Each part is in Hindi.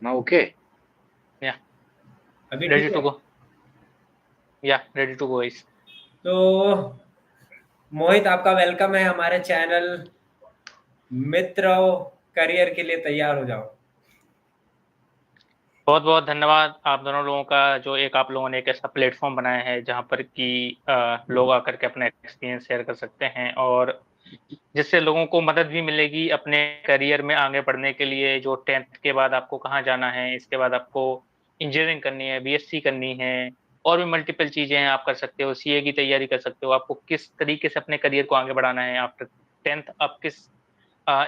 ना ओके। या अभी रेडी ठीक टू है। गो। या रेडी टू गो इस। तो मोहित, आपका वेलकम है हमारे चैनल। मित्र रहो, करियर के लिए तैयार हो जाओ। बहुत बहुत धन्यवाद आप दोनों लोगों का, जो एक आप लोगों ने एक ऐसा प्लेटफॉर्म बनाया है जहां पर कि लोग आकर के अपना एक्सपीरियंस शेयर कर सकते हैं, और जिससे लोगों को मदद भी मिलेगी अपने करियर में आगे बढ़ने के लिए। जो 10th के बाद आपको कहाँ जाना है, इसके बाद आपको इंजीनियरिंग करनी है, बीएससी करनी है, और भी मल्टीपल चीजें हैं आप कर सकते हो, सीए की तैयारी कर सकते हो। आपको किस तरीके से अपने करियर को आगे बढ़ाना है आफ्टर 10th, आप किस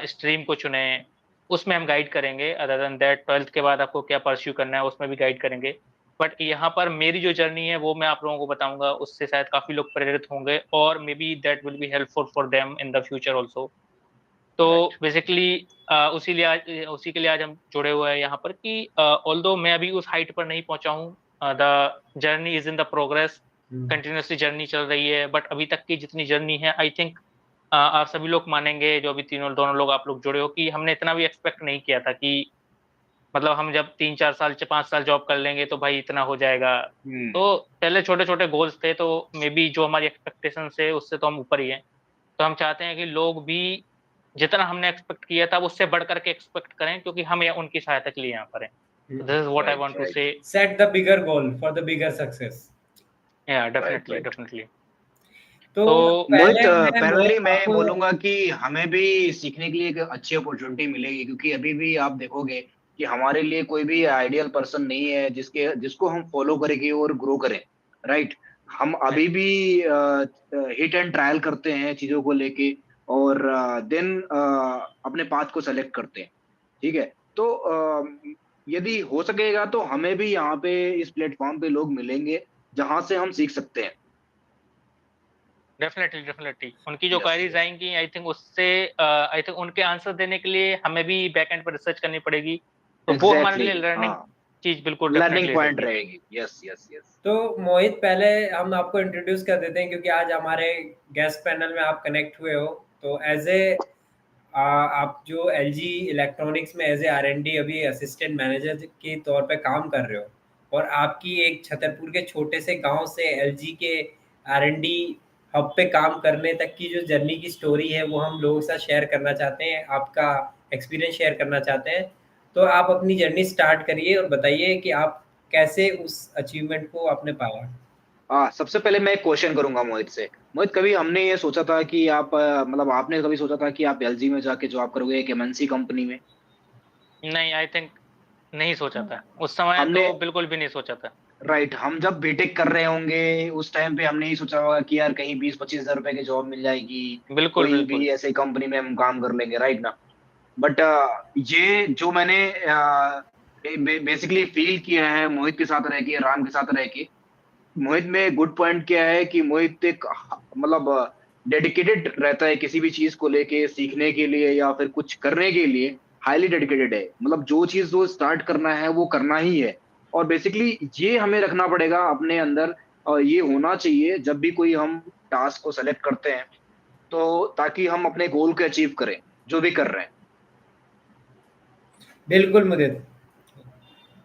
स्ट्रीम को चुने, उसमें हम गाइड करेंगे। अदर देन दैट 12th के बाद आपको क्या परस्यू करना है, उसमें भी गाइड करेंगे। बट यहाँ पर मेरी जो जर्नी है वो मैं आप लोगों को बताऊंगा, उससे शायद काफी लोग प्रेरित होंगे, और may be that will be helpful for them in the future also. तो राइट। बेसिकली उसी के लिए आज हम जुड़े हुए हैं यहाँ पर कि ऑल्दो मैं अभी उस हाइट पर नहीं पहुंचा हूँ, the journey is in the progress. Continuously journey चल रही है, बट अभी तक की जितनी जर्नी है, आई थिंक आप सभी लोग मानेंगे, जो अभी तीनों दोनों लोग आप लोग जुड़े हो, कि हमने इतना भी एक्सपेक्ट नहीं किया था कि मतलब हम जब 3 4 साल 5 साल जॉब कर लेंगे तो भाई इतना हो जाएगा। हम्म। तो पहले छोटे छोटे गोल्स थे, तो मे बी जो हमारी एक्सपेक्टेशन है उससे तो हम ऊपर ही हैं। तो हम चाहते हैं कि लोग भी जितना हमने एक्सपेक्ट किया था उससे बढ़ करके एक्सपेक्ट करें, क्योंकि हम उनकी सहायता के लिए यहाँ पर हैं। This is what I right want to write से। Set the bigger goal for the bigger success. या राइट डेफिनेटली राइट। डेफिनेटली। तो तो मोहित, पहले मैं प्राइमरी मोहित मैं आपको। बोलूंगा कि हमें भी सीखने के लिए एक अच्छी अपॉर्चुनिटी मिलेगी, क्योंकि अभी भी आप देखोगे कि हमारे लिए कोई भी आइडियल पर्सन नहीं है जिसके जिसको हम फॉलो करेंगे और ग्रो करें। राइट। हम अभी भी हिट एंड ट्रायल करते हैं चीजों को लेके, और देन अपने पाथ को सेलेक्ट करते हैं। ठीक है। तो यदि हो सकेगा तो हमें भी यहाँ पे इस प्लेटफॉर्म पे लोग मिलेंगे जहां से हम सीख सकते हैं। डेफिनेटली डेफिनेटली उनकी जो यस क्वेरीज यस। आएंगी, आई थिंक उससे आई थिंक उनके आंसर देने के लिए हमें भी बैक एंड पर रिसर्च करनी पड़ेगी। तो वो हमारे एग्जैक्टली लिए हाँ। लर्निंग चीज बिल्कुल लर्निंग डेफिनेटली पॉइंट रहेगी। रहेगी। Yes yes yes. तो मोहित, पहले हम आपको इंट्रोड्यूस कर देते हैं क्योंकि आज हमारे गेस्ट पैनल में आप कनेक्ट हुए हो। तो एज ए आप जो एलजी इलेक्ट्रॉनिक्स में एज ए आर&डी अभी असिस्टेंट मैनेजर के तौर पे काम कर रहे हो, और आपकी एक छतरपुर के छोटे से गांव से एलजी के आर&डी हब पे काम करने तक की जो जर्नी की स्टोरी है वो हम लोगों के साथ शेयर करना चाहते हैं, आपका एक्सपीरियंस शेयर करना चाहते हैं। तो आप अपनी जर्नी स्टार्ट करिए और बताइए कि आप कैसे उस अचीवमेंट को आपने पाया। हाँ, सबसे पहले मैं एक क्वेश्चन करूंगा मोहित से। मोहित, कभी हमने ये सोचा था कि आप मतलब आपने कभी सोचा था कि आप एलजी में जाके जॉब करोगे एक एमएनसी कंपनी में? नहीं, आई थिंक नहीं सोचा था उस समय, हमने तो बिल्कुल भी नहीं सोचा था। राइट, हम जब बीटेक कर रहे होंगे उस टाइम पे हमने ये सोचा होगा कि यार कहीं 20-25 हजार रुपए की जॉब मिल जाएगी, बिल्कुल कोई भी बिल्कुल। ऐसे कंपनी में हम काम कर लेंगे, राइट ना? बट ये जो मैंने बेसिकली फील किया है मोहित के साथ रह के, राम के साथ रह के, मोहित में गुड पॉइंट क्या है कि मोहित एक मतलब डेडिकेटेड रहता है किसी भी चीज को लेके, सीखने के लिए या फिर कुछ करने के लिए हाईली डेडिकेटेड है। मतलब जो चीज वो स्टार्ट करना है वो करना ही है। और बेसिकली ये हमें रखना पड़ेगा अपने अंदर, और ये होना चाहिए जब भी कोई हम टास्क को सेलेक्ट करते हैं, तो ताकि हम अपने गोल को अचीव करें जो भी कर रहे हैं। बिल्कुल मुदित।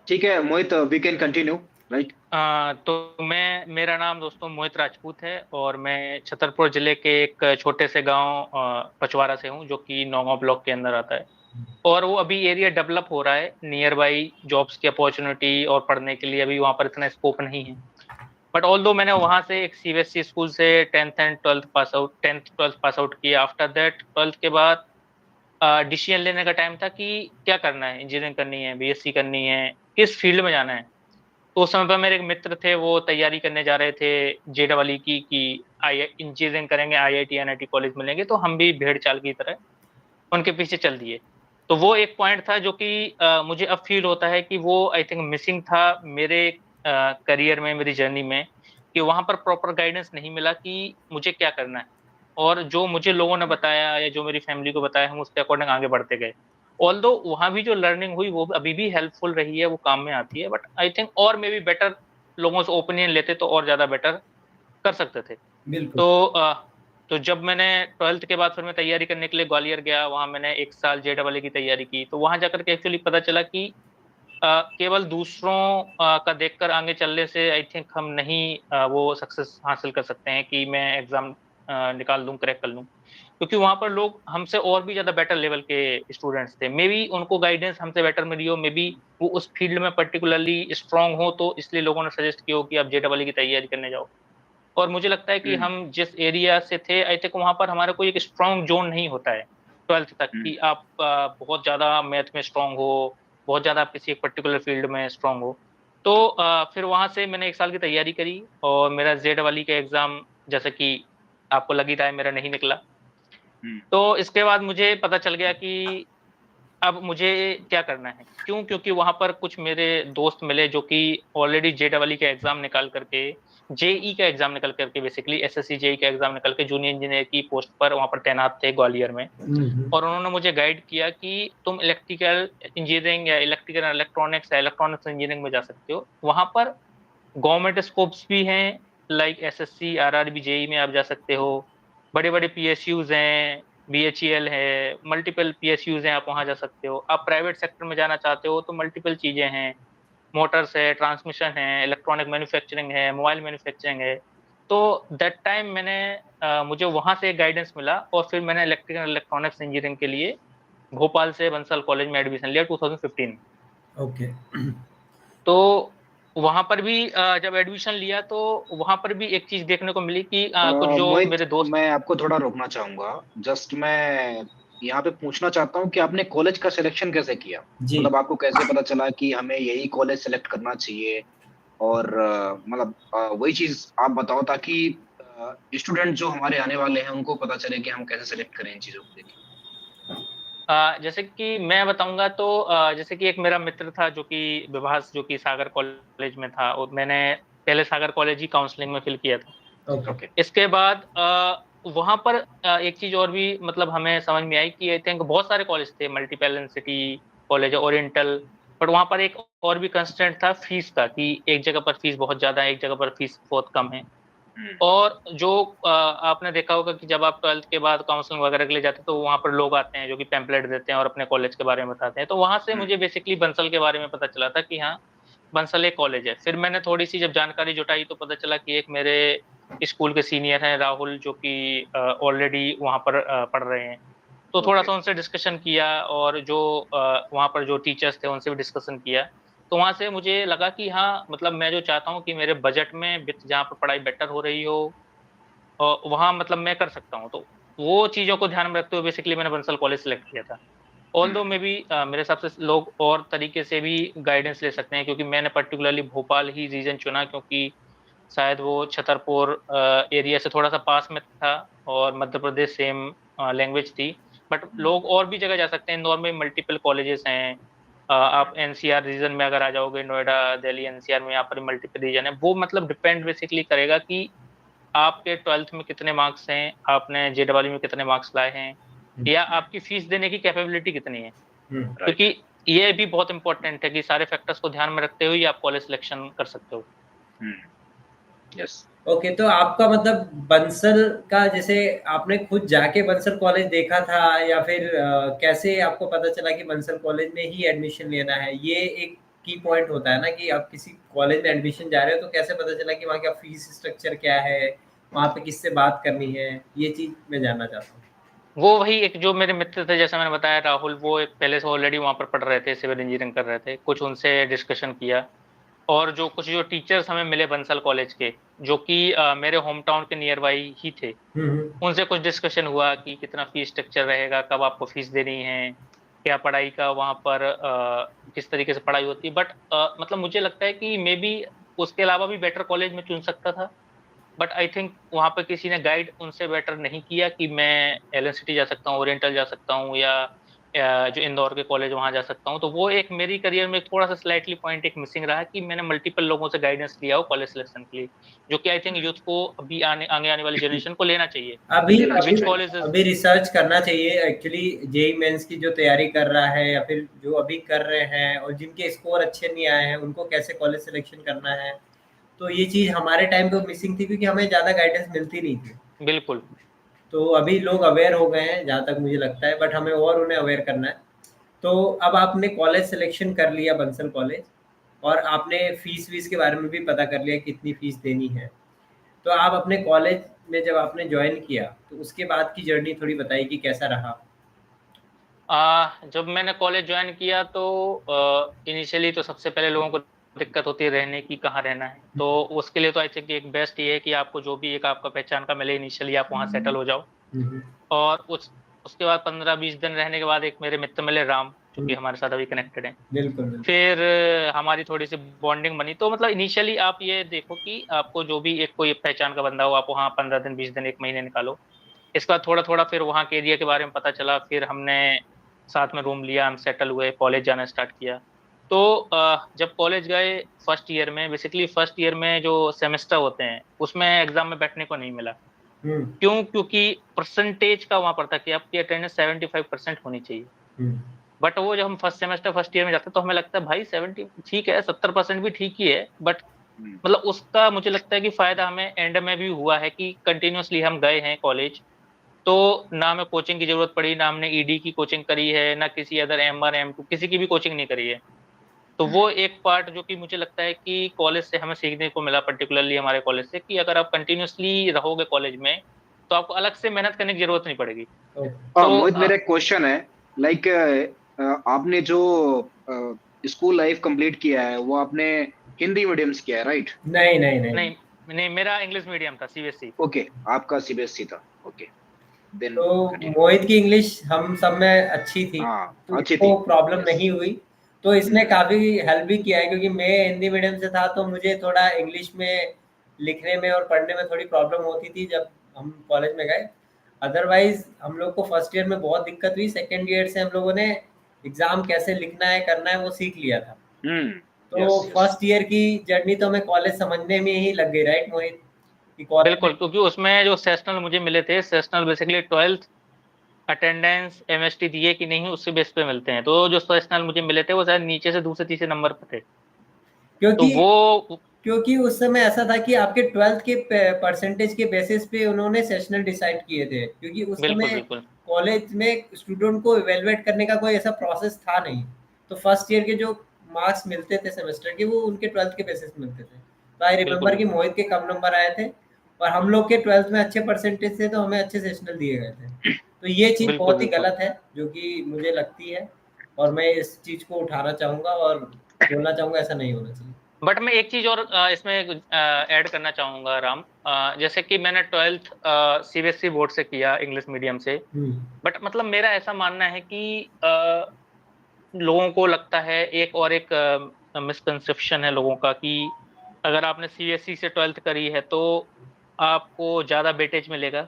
ठीक है मोहित, वी कैन कंटिन्यू, राइट। तो मैं, मेरा नाम दोस्तों मोहित राजपूत है, और मैं छतरपुर जिले के एक छोटे से गांव पचवारा से हूं, जो कि नौगांव ब्लॉक के अंदर आता है। और वो अभी एरिया डेवलप हो रहा है, नियर बाई जॉब्स की अपॉर्चुनिटी और पढ़ने के लिए अभी वहां पर इतना स्कोप नहीं है। बट ऑल दो मैंने वहां से एक सीबीएसई स्कूल से 10th 12th पास आउट किया। आफ्टर दैट 12th के बाद डिसीजन लेने का टाइम था कि क्या करना है, इंजीनियरिंग करनी है, बीएससी करनी है, किस फील्ड में जाना है। तो उस समय पर मेरे एक मित्र थे, वो तैयारी करने जा रहे थे जेडबल की कि आई इंजीनियरिंग करेंगे, आईआईटी एनआईटी कॉलेज मिलेंगे, तो हम भी भेड़ चाल की तरह उनके पीछे चल दिए। तो वो एक पॉइंट था जो कि मुझे अब फील होता है कि वो आई थिंक मिसिंग था मेरे करियर में, मेरी जर्नी में, कि वहां पर प्रॉपर गाइडेंस नहीं मिला कि मुझे क्या करना है। और जो मुझे लोगों ने बताया या जो मेरी फैमिली को बताया, हम उसके अकॉर्डिंग आगे बढ़ते गए। ऑल्दो वहां भी जो लर्निंग हुई वो अभी भी हेल्पफुल रही है, वो काम में आती है, बट आई थिंक और मे बी बेटर लोगों से ओपिनियन लेते तो और ज्यादा बेटर कर सकते थे। बिल्कुल। तो तो जब मैंने 12th के बाद फिर मैं तैयारी करने के लिए ग्वालियर गया, वहां मैंने एक साल जेडबल की तैयारी की, तो वहां जाकर के एक्चुअली पता चला कि केवल दूसरों का देखकर आगे चलने से आई थिंक हम नहीं वो सक्सेस हासिल कर सकते हैं कि मैं एग्जाम निकाल लूं, क्रैक कर लूं, क्योंकि वहां पर लोग हमसे और भी ज्यादा बेटर लेवल के स्टूडेंट्स थे। मे बी उनको गाइडेंस हमसे बेटर मिली हो, मे बी वो उस फील्ड में पर्टिकुलरली स्ट्रांग हो, तो इसलिए लोगों ने सजेस्ट किया हो कि आप जेईई की तैयारी करने जाओ। और मुझे लगता है कि हम जिस एरिया से थे, आई थिंक वहां पर हमारा कोई एक स्ट्रांग जोन नहीं होता है 12th तक कि आप बहुत ज्यादा मैथ में स्ट्रांग हो, बहुत ज्यादा आप किसी एक पर्टिकुलर फील्ड में स्ट्रांग हो। तो फिर वहां से मैंने 1 साल की तैयारी करी और मेरा जेईई का एग्जाम, जैसे कि आपको लग ही रहा है, मेरा नहीं निकला। तो इसके बाद मुझे पता चल गया कि अब मुझे क्या करना है। क्यों? क्योंकि वहां पर कुछ मेरे दोस्त मिले जो कि ऑलरेडी जेईई का एग्जाम निकाल करके, जेई का एग्जाम निकल करके, बेसिकली एसएससी जेई का एग्जाम निकल के जूनियर इंजीनियर की पोस्ट पर वहां पर तैनात थे ग्वालियर में। और उन्होंने मुझे गाइड किया कि तुम इलेक्ट्रिकल इंजीनियरिंग या इलेक्ट्रिकल इलेक्ट्रॉनिक्स या इलेक्ट्रॉनिक्स इंजीनियरिंग में जा सकते हो। वहां पर गवर्नमेंट स्कोप्स भी हैं, लाइक एसएससी आरआरबी जेई में आप जा सकते हो। बड़े बड़े पीएसयूज हैं, बीएचईएल है, मल्टीपल पीएसयूज हैं, आप वहां जा सकते हो। आप प्राइवेट सेक्टर में जाना चाहते हो तो मल्टीपल चीजें हैं, मोटर्स है, ट्रांसमिशन है, इलेक्ट्रॉनिक मैन्युफैक्चरिंग है, मोबाइल मैन्युफैक्चरिंग है। तो दैट टाइम मैंने मुझे वहां से गाइडेंस मिला और फिर मैंने इलेक्ट्रिकल इलेक्ट्रॉनिक्स इंजीनियरिंग के लिए भोपाल से बंसल कॉलेज में एडमिशन लिया 2015 में। ओके। तो वहां पर भी जब एडमिशन लिया तो वहां पर भी एक चीज देखने को मिली कि कुछ जो मोहित, मेरे दोस्त। मैं आपको थोड़ा रोकना चाहूंगा। जस्ट मैं यहाँ पे पूछना चाहता हूँ कि आपने कॉलेज का सिलेक्शन कैसे किया? जी। मतलब आपको कैसे पता चला कि हमें यही कॉलेज सेलेक्ट करना चाहिए? और मतलब वही चीज आप बताओ ताकि स्टूडेंट जो हमारे आने वाले हैं उनको पता चले कि हम कैसे सेलेक्ट करें इन चीजों को लेके। जैसे कि मैं बताऊंगा तो जैसे कि एक मेरा मित्र था जो कि विभास, जो कि सागर कॉलेज में था, और मैंने पहले सागर कॉलेज ही काउंसलिंग में फिल किया था। ओके। इसके बाद वहां पर एक चीज और भी मतलब हमें समझ में आई कि आई थिंक बहुत सारे कॉलेज थे, multiple city college, oriental, but वहां पर एक और भी कंस्ट्रेंट था फीस का, कि एक जगह पर फीस बहुत ज्यादा है, एक जगह पर फीस बहुत कम है। और जो आपने देखा होगा कि जब आप 12th के बाद काउंसलिंग वगैरह के लिए जाते हैं तो वहां पर लोग आते हैं जो कि पैम्पलेट देते हैं और अपने कॉलेज के बारे में बताते हैं। तो वहां से मुझे बेसिकली बंसल के बारे में पता चला था कि हाँ, बंसल एक कॉलेज है। फिर मैंने थोड़ी सी जब जानकारी जुटाई तो पता चला कि एक मेरे स्कूल के सीनियर हैं राहुल, जो कि ऑलरेडी वहां पर पढ़ रहे हैं। तो थोड़ा सा उनसे डिस्कशन किया और जो वहां पर जो टीचर्स थे उनसे भी डिस्कशन किया। तो वहां से मुझे लगा कि हाँ, मतलब मैं जो चाहता हूँ कि मेरे बजट में विथ जहाँ पर पढ़ाई बेटर हो रही हो वहां मतलब मैं कर सकता हूँ। तो वो चीजों को ध्यान में रखते हुए बेसिकली मैंने बंसल कॉलेज सेलेक्ट किया था। ऑल्दो में भी मेरे हिसाब से लोग और तरीके से भी गाइडेंस ले सकते हैं, क्योंकि मैंने पर्टिकुलरली भोपाल ही रीजन चुना क्योंकि शायद वो छतरपुर एरिया से थोड़ा सा पास में था और मध्य प्रदेश सेम लैंग्वेज थी। बट लोग और भी जगह जा सकते हैं, इंदौर में मल्टीपल कॉलेजेस हैं। आप एनसीआर रीजन में अगर आ जाओगे, नोएडा दिल्ली एनसीआर में, यहाँ पर मल्टीपल रीजन है। वो मतलब डिपेंड बेसिकली करेगा कि आपके 12th में कितने मार्क्स हैं, आपने जेडब्ल्यू में कितने मार्क्स लाए हैं, या आपकी फीस देने की कैपेबिलिटी कितनी है। क्योंकि ये भी बहुत इंपॉर्टेंट है कि सारे फैक्टर्स को ध्यान में रखते हुए आप कॉलेज सिलेक्शन कर सकते हो। यस। ओके, तो आपका मतलब बंसल का, जैसे आपने खुद जाके बंसल कॉलेज देखा था या फिर कैसे आपको पता चला कि बंसल कॉलेज में ही एडमिशन लेना है? ये एक की पॉइंट होता है ना कि आप किसी कॉलेज में एडमिशन जा रहे हो तो कैसे पता चला कि वहाँ का फीस स्ट्रक्चर क्या है, वहाँ पे किससे बात करनी है, ये चीज मैं जानना चाहता हूँ। वो वही एक जो मेरे मित्र थे, जैसे मैंने बताया राहुल, वो एक पहले से ऑलरेडी वहां पर पढ़ रहे थे, सिविल इंजीनियरिंग कर रहे थे। कुछ उनसे डिस्कशन किया और जो कुछ जो टीचर्स हमें मिले बंसल कॉलेज के, जो कि मेरे होम टाउन के नियर बाई ही थे, उनसे कुछ डिस्कशन हुआ कि कितना फीस स्ट्रक्चर रहेगा, कब आपको फीस देनी है, क्या पढ़ाई का वहां पर किस तरीके से पढ़ाई होती है। बट मतलब मुझे लगता है कि मे बी उसके अलावा भी बेटर कॉलेज में चुन सकता था। बट आई थिंक वहां पे किसी ने गाइड उनसे बेटर नहीं किया कि मैं एलएनसिटी जा सकता हूँ, ओरिएंटल जा सकता हूँ, या जो इंदौर के कॉलेज वहां जा सकता हूँ। तो वो एक मेरी करियर में थोड़ा सा स्लाइटली पॉइंट एक मिसिंग रहा कि मैंने मल्टीपल लोगों से गाइडेंस लिया हो कॉलेज सिलेक्शन के लिए, जो कि आई थिंक यूथ को अभी आगे आने वाली जनरेशन को लेना चाहिए। अभी विच अभी कॉलेजेस। अभी रिसर्च करना चाहिए एक्चुअली। जेई मेंस की जो तैयारी कर रहा है या फिर जो अभी कर रहे हैं और जिनके स्कोर अच्छे नहीं आए हैं, उनको कैसे कॉलेज सिलेक्शन करना है, तो ये चीज हमारे टाइम पे मिसिंग थी क्योंकि हमें ज्यादा गाइडेंस मिलती नहीं थी। बिल्कुल। तो अभी लोग अवेयर हो गए हैं जहाँ तक मुझे लगता है, बट हमें और उन्हें अवेयर करना है। तो अब आपने कॉलेज सिलेक्शन कर लिया बंसल कॉलेज, और आपने फीस वीस के बारे में भी पता कर लिया कितनी फीस देनी है। तो आप अपने कॉलेज में जब आपने ज्वाइन किया तो उसके बाद की जर्नी थोड़ी बताइए कि कैसा रहा? जब मैंने कॉलेज ज्वाइन किया तो इनिशियली तो सबसे पहले लोगों को दिक्कत होती है रहने की, कहाँ रहना है। तो उसके लिए तो आई थिंक एक बेस्ट ये है कि आपको जो भी एक आपका पहचान का मिले, इनिशियली आप वहाँ सेटल हो जाओ। हम्म, और उसके बाद 15-20 दिन रहने के बाद एक मेरे मित्र मिले, राम, जो कि हमारे साथ अभी कनेक्टेड हैं। बिल्कुल बिल्कुल। फिर हमारी थोड़ी सी बॉन्डिंग बनी। तो मतलब इनिशियली आप ये देखो कि आपको जो भी एक कोई पहचान का बंदा हो, आप वहाँ 15 दिन, 20 दिन, एक महीने निकालो। इसके बाद थोड़ा थोड़ा फिर वहाँ के एरिया के बारे में पता चला, फिर हमने साथ में रूम लिया, हम सेटल हुए, कॉलेज जाना स्टार्ट किया। तो जब कॉलेज गए फर्स्ट ईयर में, बेसिकली फर्स्ट ईयर में जो सेमेस्टर होते हैं उसमें एग्जाम में बैठने को नहीं मिला। हम्म क्यों? क्योंकि परसेंटेज का वहां पर था कि आपकी अटेंडेंस 75% होनी चाहिए। हम्म बट वो जब हम फर्स्ट सेमेस्टर फर्स्ट ईयर में जाते हैं तो हमें लगता है भाई 70 ठीक है, 70% भी ठीक ही है, बट हम्म, मतलब उसका मुझे लगता है कि फायदा हमें एंड में भी हुआ है कि कंटिन्यूअसली हम गए हैं कॉलेज। तो ना हमें कोचिंग की जरूरत पड़ी, ना हमने ईडी की कोचिंग करी है, ना किसी अदर एमआर एम टू किसी की भी कोचिंग नहीं करी है। तो वो एक पार्ट जो कि मुझे लगता है कि कॉलेज से हमें सीखने को मिला, पर्टिकुलरली हमारे कॉलेज से, कि अगर आप कंटिन्यूअसली रहोगे कॉलेज में तो आपको अलग से मेहनत करने की जरूरत नहीं पड़ेगी। ओके। तो मोहित, मेरा एक क्वेश्चन है। लाइक आपने जो स्कूल लाइफ कंप्लीट किया है वो आपने हिंदी मीडियम से किया है, राइट? नहीं नहीं नहीं। नहीं, नहीं, मेरा इंग्लिश मीडियम था, सीबीएसई। ओके, आपका सीबीएसई था। ओके, देन तो कंटिन्यू। मोहित की इंग्लिश हम सब में अच्छी थी, हाँ, तो अच्छी इसको थी। Problem yes. नहीं हुई। तो इसने काफ़ी हेल्प भी किया है, क्योंकि मैं हिंदी मीडियम से था तो मुझे थोड़ा इंग्लिश में लिखने में और पढ़ने में थोड़ी प्रॉब्लम होती थी जब हम कॉलेज में गए। अदरवाइज हम लोग को फर्स्ट ईयर में बहुत दिक्कत हुई, सेकेंड ईयर से हम लोगों ने एग्ज़ाम कैसे लिखना है करना है वो सीख लिया था। तो यस यस। फर्स्ट ईयर की जर्नी तो हमें कॉलेज समझने में ही लग गई, राइट मोहित? कि कॉलेज में। बिल्कुल, क्योंकि उसमें जो सेशनल मुझे मिले थे, sessional basically 12th attendance MST दिए कि नहीं उससे बेस पे मिलते हैं। तो जो सेशनल मुझे मिले थे वो शायद नीचे से दूसरे तीसरे नंबर पे थे। तो क्योंकि वो क्योंकि उस समय ऐसा था कि आपके 12th के परसेंटेज के बेसिस पे उन्होंने सेशनल डिसाइड किए थे, क्योंकि उस बिल्कुल, समय बिल्कुल, कॉलेज में स्टूडेंट को इवेलुएट करने का कोई ऐसा प्रोसेस था नहीं। तो फर्स्ट ईयर के जो मार्क्स मिलते थे सेमेस्टर के वो उनके 12th के बेसिस पे मिलते थे। तो आई बिल्कुल, रिमेम्बर कि बिल्कुल, मोहित के कम नंबर आए थे, और हम लोग के 12th में अच्छे परसेंटेज थे तो हमें अच्छे सेशनल दिए गए थे। तो ये चीज़ बिल्कुल, बहुत ही बिल्कुल। गलत है जो कि मुझे लगती है, और मैं इस चीज़ को उठाना चाहूँगा और बोलना चाहूँगा ऐसा नहीं होना चाहिए। बट मैं एक चीज और इसमें ऐड करना चाहूंगा, राम। जैसे कि मैंने 12th सीबीएसई बोर्ड से किया, इंग्लिश मीडियम से। हुँ। बट मतलब मेरा ऐसा मानना है कि लोगों को लगता है, एक मिसकंसेप्शन है लोगों का, कि अगर आपने सीबीएसई से 12th करी है तो आपको ज्यादा वेटेज मिलेगा।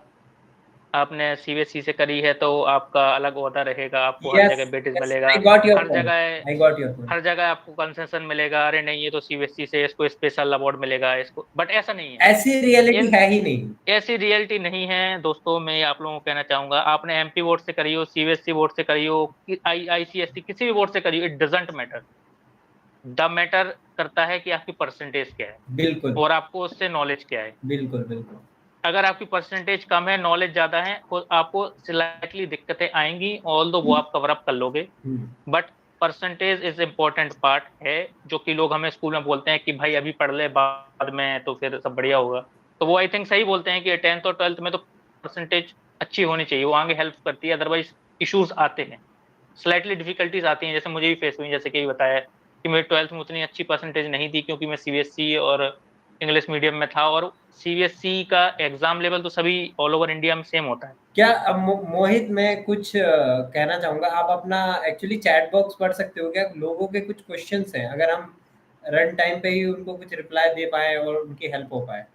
आपने सीबीएसई से करी है तो आपका अलग ओहदा रहेगा, आपको हर यस, जगह वेटेज यस, मिलेगा। I got your her point. जगह आई गॉट योर पॉइंट। हर जगह आपको कंसेशन मिलेगा। अरे नहीं, ये तो सीबीएसई से, इसको स्पेशल अवार्ड मिलेगा, इसको। बट ऐसा नहीं है। ऐसी रियलिटी ये है ही नहीं। ऐसी रियलिटी नहीं है दोस्तों। मैं आप लोगों को कहना चाहूंगा, आपने एमपी बोर्ड से करी हो, सीबीएसई बोर्ड से करी हो, आईसीएसई किसी भी बोर्ड से करी हो, it doesn't matter. The matter करता है कि आपकी परसेंटेज क्या है बिल्कुल, और आपको उससे नॉलेज क्या है। बिल्कुल, बिल्कुल। अगर आपकी परसेंटेज कम है, नॉलेज ज्यादा है, तो आपको स्लाइटली दिक्कतें आएंगी, ऑल दो वो आप कवर अप कर लोगे। हुँ, but percentage is important part है, जो कि लोग हमें स्कूल में बोलते हैं कि भाई अभी पढ़ ले, बाद में तो फिर सब बढ़िया होगा। तो वो आई थिंक सही बोलते हैं कि 10th और 12th में तो परसेंटेज अच्छी होनी चाहिए, वो आगे हेल्प करती है। अदरवाइज इश्यूज आते हैं, स्लाइटली डिफिकल्टीज आती हैं, जैसे मुझे भी फेस हुई, जैसे कि बताया कि मेरी 12th में उतनी अच्छी परसेंटेज नहीं थी, क्योंकि मैं सीबीएसई और इंग्लिश मीडियम में था। और सीबीएसई का एग्जाम लेवल तो सभी ऑल ओवर इंडिया में सेम होता है। क्या अब मोहित मैं कुछ कहना चाहूँगा, आप अपना एक्चुअली चैट बॉक्स पढ़ सकते हो क्या? लोगों के कुछ क्वेश्चन्स हैं, अगर हम रन टाइम पे ही उनको कुछ रिप्लाई दे पाएँ और उनकी हेल्प हो पाए।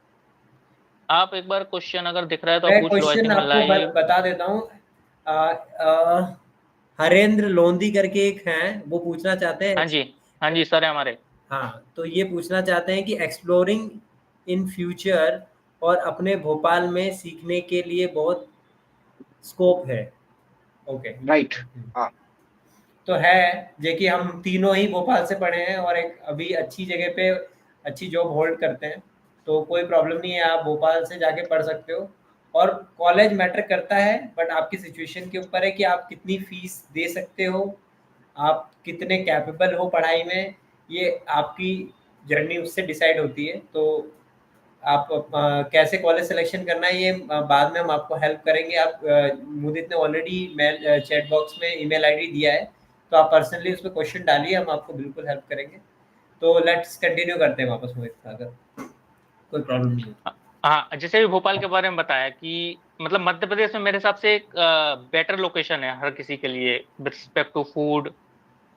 आप एक बार क्वेश्चन अगर दिख रहा है तो आप मैं पूछ लो, आई क्वेश्चन थिंक मैं आपको लाइव। बता देता हूँ। हरेंद्र लोंदी करके एक हैं, वो पूछना चाहते हैं। हाँ जी, हाँ जी सर है हमारे। हाँ, तो ये पूछना चाहते हैं कि एक्सप्लोरिंग इन फ्यूचर और अपने भोपाल में सीखने के लिए बहुत स्कोप है। ओके। राइट। हाँ। तो है, जे कि हम तीनों ही भोपाल से पढ़े हैं और एक अभी अच्छी जगह पे अच्छी जॉब होल्ड करते हैं। तो कोई प्रॉब्लम नहीं है, आप भोपाल से जाके पढ़ सकते हो। और कॉलेज मैटर करता है, बट आपकी सिचुएशन के ऊपर है कि आप कितनी फीस दे सकते हो, आप कितने कैपेबल हो पढ़ाई में, ये आपकी जर्नी उससे डिसाइड होती है। तो आप कैसे कॉलेज सिलेक्शन करना है, ये बाद में हम आपको हेल्प करेंगे। आप मुदित ने ऑलरेडी मेल चैट बॉक्स में ईमेल आईडी दिया है, तो आप पर्सनली उसमें क्वेश्चन डालिए, हम आपको बिल्कुल हेल्प करेंगे। तो लेट्स कंटिन्यू करते हैं वापस मोहित, अगर कोई प्रॉब्लम नहीं है। हाँ, जैसे भी भोपाल के बारे में बताया कि मतलब मध्य प्रदेश में मेरे हिसाब से एक बेटर लोकेशन है हर किसी के लिए विद रिस्पेक्ट टू फूड,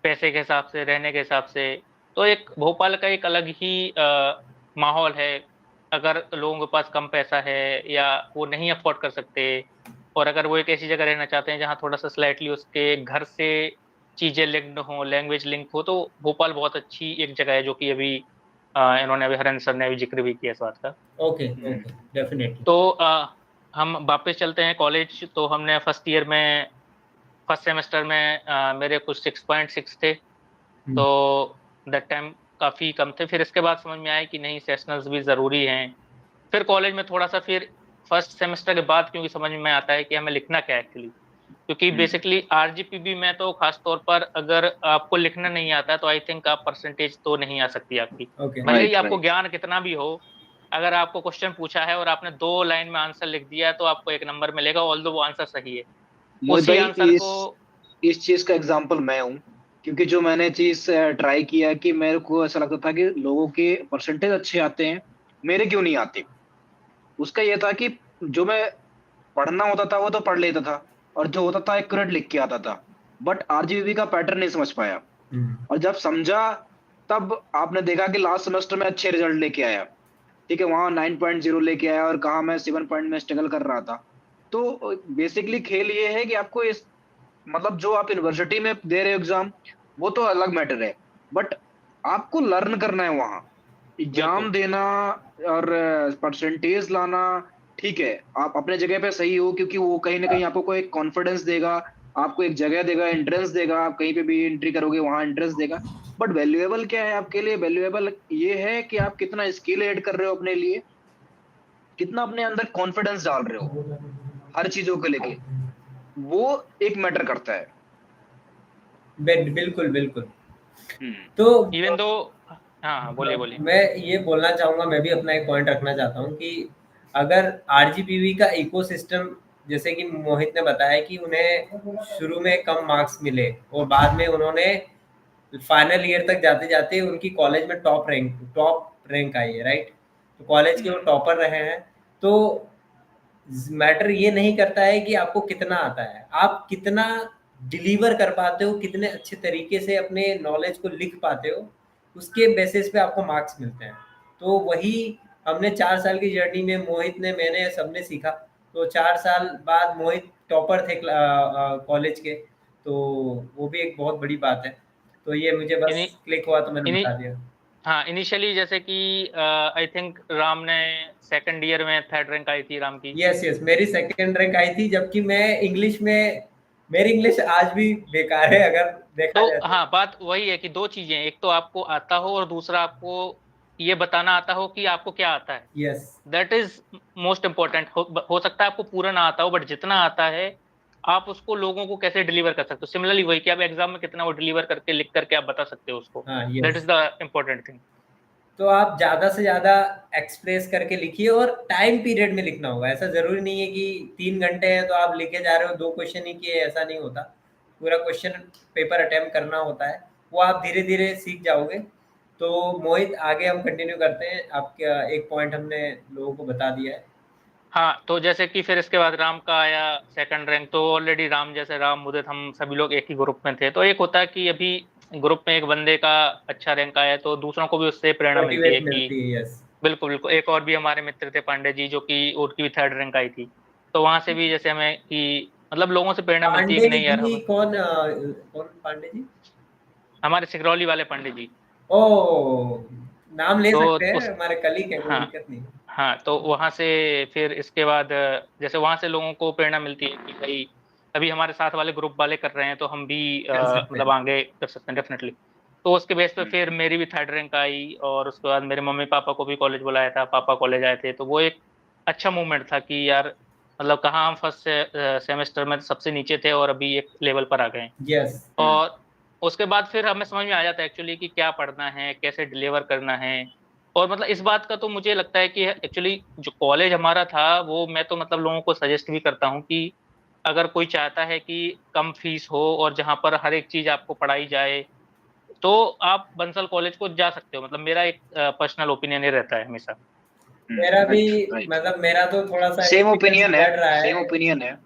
पैसे के हिसाब से, रहने के हिसाब से। तो एक भोपाल का एक अलग ही माहौल है। अगर लोगों के पास कम पैसा है या वो नहीं अफोर्ड कर सकते, और अगर वो एक ऐसी जगह रहना चाहते हैं जहाँ थोड़ा सा स्लाइटली उसके घर से चीजें लिंक्ड हो, लैंग्वेज लिंक हो, तो भोपाल बहुत अच्छी एक जगह है, जो कि अभी इन्होंने अभी हरेंद्र सर ने अभी जिक्र भी किया इस बात का। Okay okay, definitely. तो हम वापस चलते हैं कॉलेज। तो हमने फर्स्ट ईयर में फर्स्ट सेमेस्टर में मेरे कुछ 6.6 थे, तो दैट टाइम काफ़ी कम थे। फिर इसके बाद समझ में आया कि नहीं, सेशनल्स भी ज़रूरी हैं। फिर कॉलेज में थोड़ा सा, फिर फर्स्ट सेमेस्टर के बाद क्योंकि समझ में आता है कि हमें लिखना क्या है एक्चुअली, क्योंकि बेसिकली आरजीपीबी में तो खास तौर पर अगर आपको लिखना नहीं आता तो आई थिंक आप परसेंटेज तो नहीं आ सकती आपकी। ओके, भले ही राइट आपको राइट। ज्ञान कितना भी हो, अगर आपको क्वेश्चन पूछा है और आपने 2 लाइन में आंसर लिख दिया तो आपको 1 नंबर मिलेगा, ऑल्दो वो आंसर सही है। मोहित उसी भाई, आंसर को इस चीज का एग्जांपल मैं हूँ, क्योंकि जो मैंने चीज ट्राई किया कि मेरे को ऐसा लगता था कि लोगों के परसेंटेज अच्छे आते हैं, मेरे क्यों नहीं आते। उसका ये था कि जो मैं पढ़ना होता था वो तो पढ़ लेता था, और जो होता था एक्यूरेट लिख के आता था, बट आरजीबी का पैटर्न नहीं समझ पाया। और जब समझा, तब आपने देखा कि लास्ट सेमेस्टर में अच्छे रिजल्ट लेके आया। ठीक है, वहां 9.0 लेके आया, और कहा मैं 7 पॉइंट में स्ट्रगल कर रहा था। तो बेसिकली खेल ये है कि आपको इस मतलब जो आप यूनिवर्सिटी में दे रहे हो एग्जाम, वो तो अलग मैटर है, बट आपको लर्न करना है वहां। बिल्कुल। एग्जाम देना और परसेंटेज लाना, ठीक है, आप अपने जगह पे सही हो, क्योंकि वो कहीं ना कहीं आपको कोई कॉन्फिडेंस देगा, आपको एक जगह देगा, एंट्रेंस देगा, आप कहीं पे भी एंट्री करोगे वहां एंट्रेंस देगा। बट वैल्यूएबल क्या है आपके लिए? वैल्यूएबल ये है कि आप कितना स्किल ऐड कर रहे हो अपने लिए, कितना अपने अंदर कॉन्फिडेंस डाल रहे हो हर चीजों को लेके, वो एक मैटर करता है। बिल्कुल बिल्कुल। हम्म। तो इवन दो। हाँ, बोलिए बोलिए। मैं ये बोलना चाहूँगा, मैं भी अपना एक पॉइंट रखना चाहता हूँ कि अगर आरजीपीवी का इकोसिस्टम, जैसे कि मोहित ने बताया कि उन्हें शुरू में कम मार्क्स मिले और बाद में उन्होंने फाइनल ईयर तक जाते जाते उनकी कॉलेज में टॉप रैंक आई है, राइट? तो कॉलेज के वो हम्म। टॉपर रहे हैं। तो मैटर ये नहीं करता है कि आपको कितना आता है, आप कितना डिलीवर कर पाते हो, कितने अच्छे तरीके से अपने नॉलेज को लिख पाते हो, उसके बेसिस पे आपको मार्क्स मिलते हैं। तो वही हमने 4 साल की जर्नी में, मोहित ने, मैंने, सबने सीखा। तो 4 साल बाद मोहित टॉपर थे कॉलेज के, तो वो भी एक बहुत बड़ी बात है। तो ये मुझे बस इनी क्लिक हुआ तो मैंने इनी बता दिया। हाँ, इनिशियली जैसे कि आई थिंक राम ने सेकंड ईयर में 3rd रैंक आई थी राम की। यस यस, मेरी सेकंड रैंक आई थी, जबकि मैं इंग्लिश में, मेरी इंग्लिश आज भी बेकार है अगर देखा तो जाए तो। हाँ, बात वही है कि 2 चीजें, एक तो आपको आता हो और दूसरा आपको ये बताना आता हो कि आपको क्या आता है। Yes that is most important. हो सकता है आपको पूरा ना आता हो, बट जितना आता है आप उसको लोगों को कैसे डिलीवर कर सकते हो। सिमिलरली वही कि आप एग्जाम में कितना वो डिलीवर करके लिख करके आप बता सकते हो उसको। हाँ, that yes. Is the important thing. तो आप ज़्यादा से ज़्यादा एक्सप्रेस करके लिखिए, और टाइम पीरियड में लिखना होगा। ऐसा ज़रूरी नहीं है कि 3 घंटे हैं तो आप लिखे जा रहे हो, 2 क्वेश्चन ही किए, ऐसा नहीं होता। पूरा क्वेश्चन पेपर अटेम्प्ट करना होता है, वो आप धीरे धीरे सीख जाओगे। तो मोहित, आगे हम कंटिन्यू करते हैं। आपका एक पॉइंट हमने लोगों को बता दिया है। हाँ, तो जैसे कि फिर इसके बाद राम का आया 2nd रैंक। तो ऑलरेडी राम, जैसे राम, मुदित, हम सभी लोग एक ही ग्रुप में थे। तो एक होता है कि अभी ग्रुप में एक बंदे का अच्छा रैंक आया तो दूसरों को भी उससे प्रेरणा मिलती है मोटिवेट कि मिलती है, यस। बिल्कुल बिल्कुल। एक और भी हमारे मित्र थे पांडे जी, जो कि उनकी भी 3rd रैंक आई थी। तो वहां से भी जैसे हमें कि मतलब लोगों से प्रेरणा मिलती है पांडे कि नहीं यार जी हम। कौन? कौन पांडे जी? हमारे सिगरौली वाले पांडे जी। ओ, नाम ले तो सकते हैं, उस हमारे कलीग हैं, कोई हाँ, दिक्कत नहीं। हाँ, तो वहां से फिर इसके बाद जैसे वहां से लोगों को प्रेरणा मिलती है कि भाई अभी हमारे साथ वाले ग्रुप वाले कर रहे हैं तो हम भी कर सकते मतलब हैं। आगे कर सकते हैं डेफिनेटली। तो उसके बेस पे हम्म। फिर मेरी भी 3rd रैंक आई, और उसके बाद मेरे मम्मी पापा को भी कॉलेज बुलाया था, पापा कॉलेज आए थे। तो वो एक अच्छा मूवमेंट था कि यार मतलब कहाँ हम फर्स्ट सेमेस्टर में सबसे नीचे थे और अभी एक लेवल पर आ गए हैं। यस। हम्म। और उसके बाद फिर हमें समझ में आ जाता है एक्चुअली कि क्या पढ़ना है, कैसे डिलीवर करना है। और मतलब इस बात का तो मुझे लगता है कि एक्चुअली जो कॉलेज हमारा था वो, मैं तो मतलब लोगों को सजेस्ट भी करता हूँ कि अगर कोई चाहता है कि कम फीस हो और जहाँ पर हर एक चीज आपको पढ़ाई जाए, तो आप बंसल कॉलेज को जा सकते हो। मतलब मेरा एक पर्सनल ओपिनियन ये रहता है हमेशा। मेरा भी राइट राइट, मतलब मेरा तो थोड़ा सा सेम एक्सपीरियंस ओपिनियन है, बढ़ रहा सेम है। ओपिनियन है।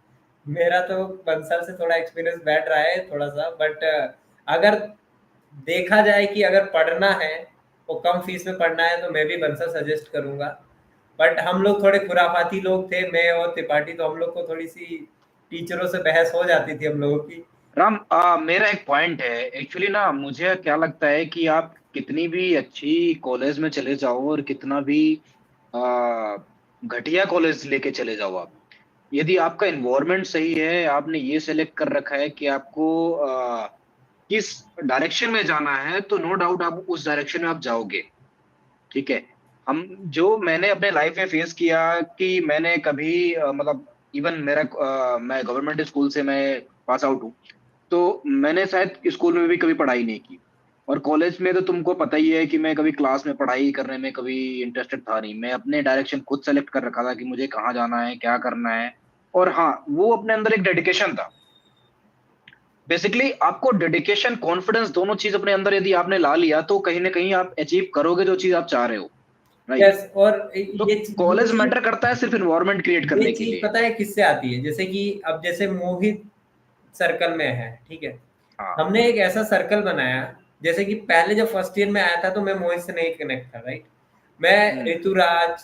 मेरा तो बंसल से थोड़ा एक्सपीरियंस बैठ रहा है थोड़ा सा, बट अगर देखा जाए कि अगर पढ़ना है वो कम फीस में पढ़ना है तो मैं भी बंसल सजेस्ट करूंगा। बट हम लोग थोड़े खुराफाती लोग थे, मैं और त्रिपाठी, तो हम लोग को थोड़ी सी टीचरों से बहस हो जाती थी हम लोगों की। राम, मेरा एक पॉइंट है एक्चुअली ना, मुझे क्या लगता है कि आप कितनी भी अच्छी कॉलेज में चले जाओ और कितना भी आ, घटिया कॉलेज लेके चले जाओ आप, यदि आपका एनवायरनमेंट सही है, आपने ये सेलेक्ट कर रखा है कि आपको किस डायरेक्शन में जाना है, तो नो डाउट आप उस डायरेक्शन में आप जाओगे। ठीक है। हम जो मैंने अपने लाइफ में फेस किया कि मैंने कभी मतलब इवन मैं गवर्नमेंट स्कूल से मैं पास आउट हूँ, तो मैंने शायद स्कूल में भी कभी पढ़ाई नहीं की, और कॉलेज में तो तुमको पता ही है कि मैं कभी क्लास में पढ़ाई करने में कभी इंटरेस्टेड था नहीं। मैं अपने डायरेक्शन खुद सेलेक्ट कर रखा था कि मुझे कहाँ जाना है, क्या करना है। और हाँ, वो अपने अंदर एक डेडिकेशन था। बेसिकली आपको डेडिकेशन कॉन्फिडेंस दोनों चीज अपने अंदर यदि आपने ला लिया, तो कहीं ना कहीं आप अचीव करोगे जो चीज आप चाह रहे हो। राइट। यस, और तो ये कॉलेज मैटर करता है सिर्फ इन्वायरमेंट क्रिएट ये करने के चीज लिए। पता है किससे आती है? जैसे कि अब जैसे मोहित सर्कल में है, ठीक है, हाँ। हमने एक ऐसा सर्कल बनाया। जैसे कि पहले जब फर्स्ट ईयर में आया था तो मैं मोहित से नहीं कनेक्ट था, राइट। मैं हम्म। ऋतुराज,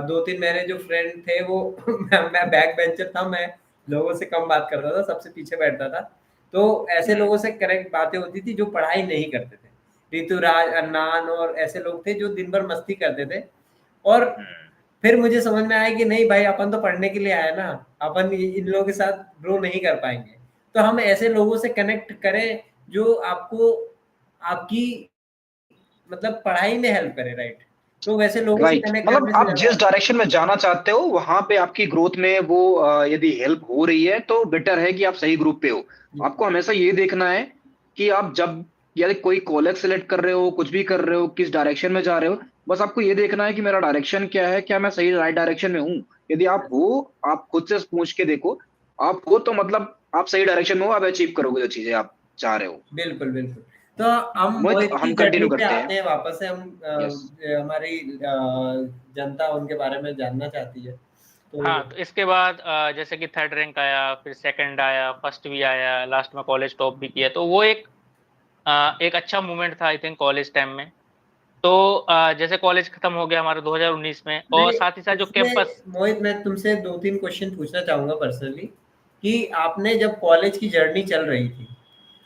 दो तीन मेरे जो फ्रेंड थे वो मैं बैक बेंचर था, मैं लोगों से कम बात करता था, सबसे पीछे बैठता था। तो ऐसे हम्म। लोगों से करेक्ट बातें होती थी जो पढ़ाई नहीं करते थे। ऋतुराज, अन्नान और ऐसे लोग थे जो दिन भर मस्ती करते थे। और हम्म। फिर मुझे समझ में आया कि नहीं भाई, अपन तो पढ़ने के लिए आए ना, अपन इन लोगों के साथ ग्रो नहीं कर पाएंगे। तो हम ऐसे लोगों से कनेक्ट करें जो आपको आपकी मतलब पढ़ाई में हेल्प करे, राइट। तो वैसे लोगों से राइट, कनेक्ट मतलब करने से आप ज्यादा। जिस डायरेक्शन में जाना चाहते हो वहां पे आपकी ग्रोथ में वो यदि हेल्प हो रही है तो बेटर है कि आप सही ग्रुप पे हो। आपको हमेशा ये देखना है कि आप जब यदि कोई कॉलेज सेलेक्ट कर रहे हो, कुछ भी कर रहे हो, किस डायरेक्शन में जा रहे हो, बस आपको ये देखना है कि मेरा डायरेक्शन क्या है, क्या मैं सही राइट डायरेक्शन में हूँ। यदि आप हो, आप खुद से पूछ के देखो, आप हो तो मतलब आप सही डायरेक्शन में हो, आप अचीव करोगे जो चीजें आप चाह रहे हो। बिल्कुल बिल्कुल। तो हम मोहित, मोहित की हम जर्नी कंटिन्यू पे करते हैं। आते हैं वापस से। हम यस। हमारी जनता उनके बारे में जानना चाहती है तो। हाँ, तो इसके बाद जैसे कि थर्ड रैंक आया, फिर सेकंड आया, फर्स्ट भी आया, लास्ट में कॉलेज टॉप भी किया, तो वो एक अच्छा मोमेंट था आई थिंक कॉलेज टाइम में। तो जैसे कॉलेज खत्म हो गया हमारा 2019 में, और नहीं, साथ ही साथ जो इसमें कैंपस। मोहित मैं तुमसे दो तीन क्वेश्चन पूछना चाहूंगा पर्सनली, कि आपने जब कॉलेज की जर्नी चल रही थी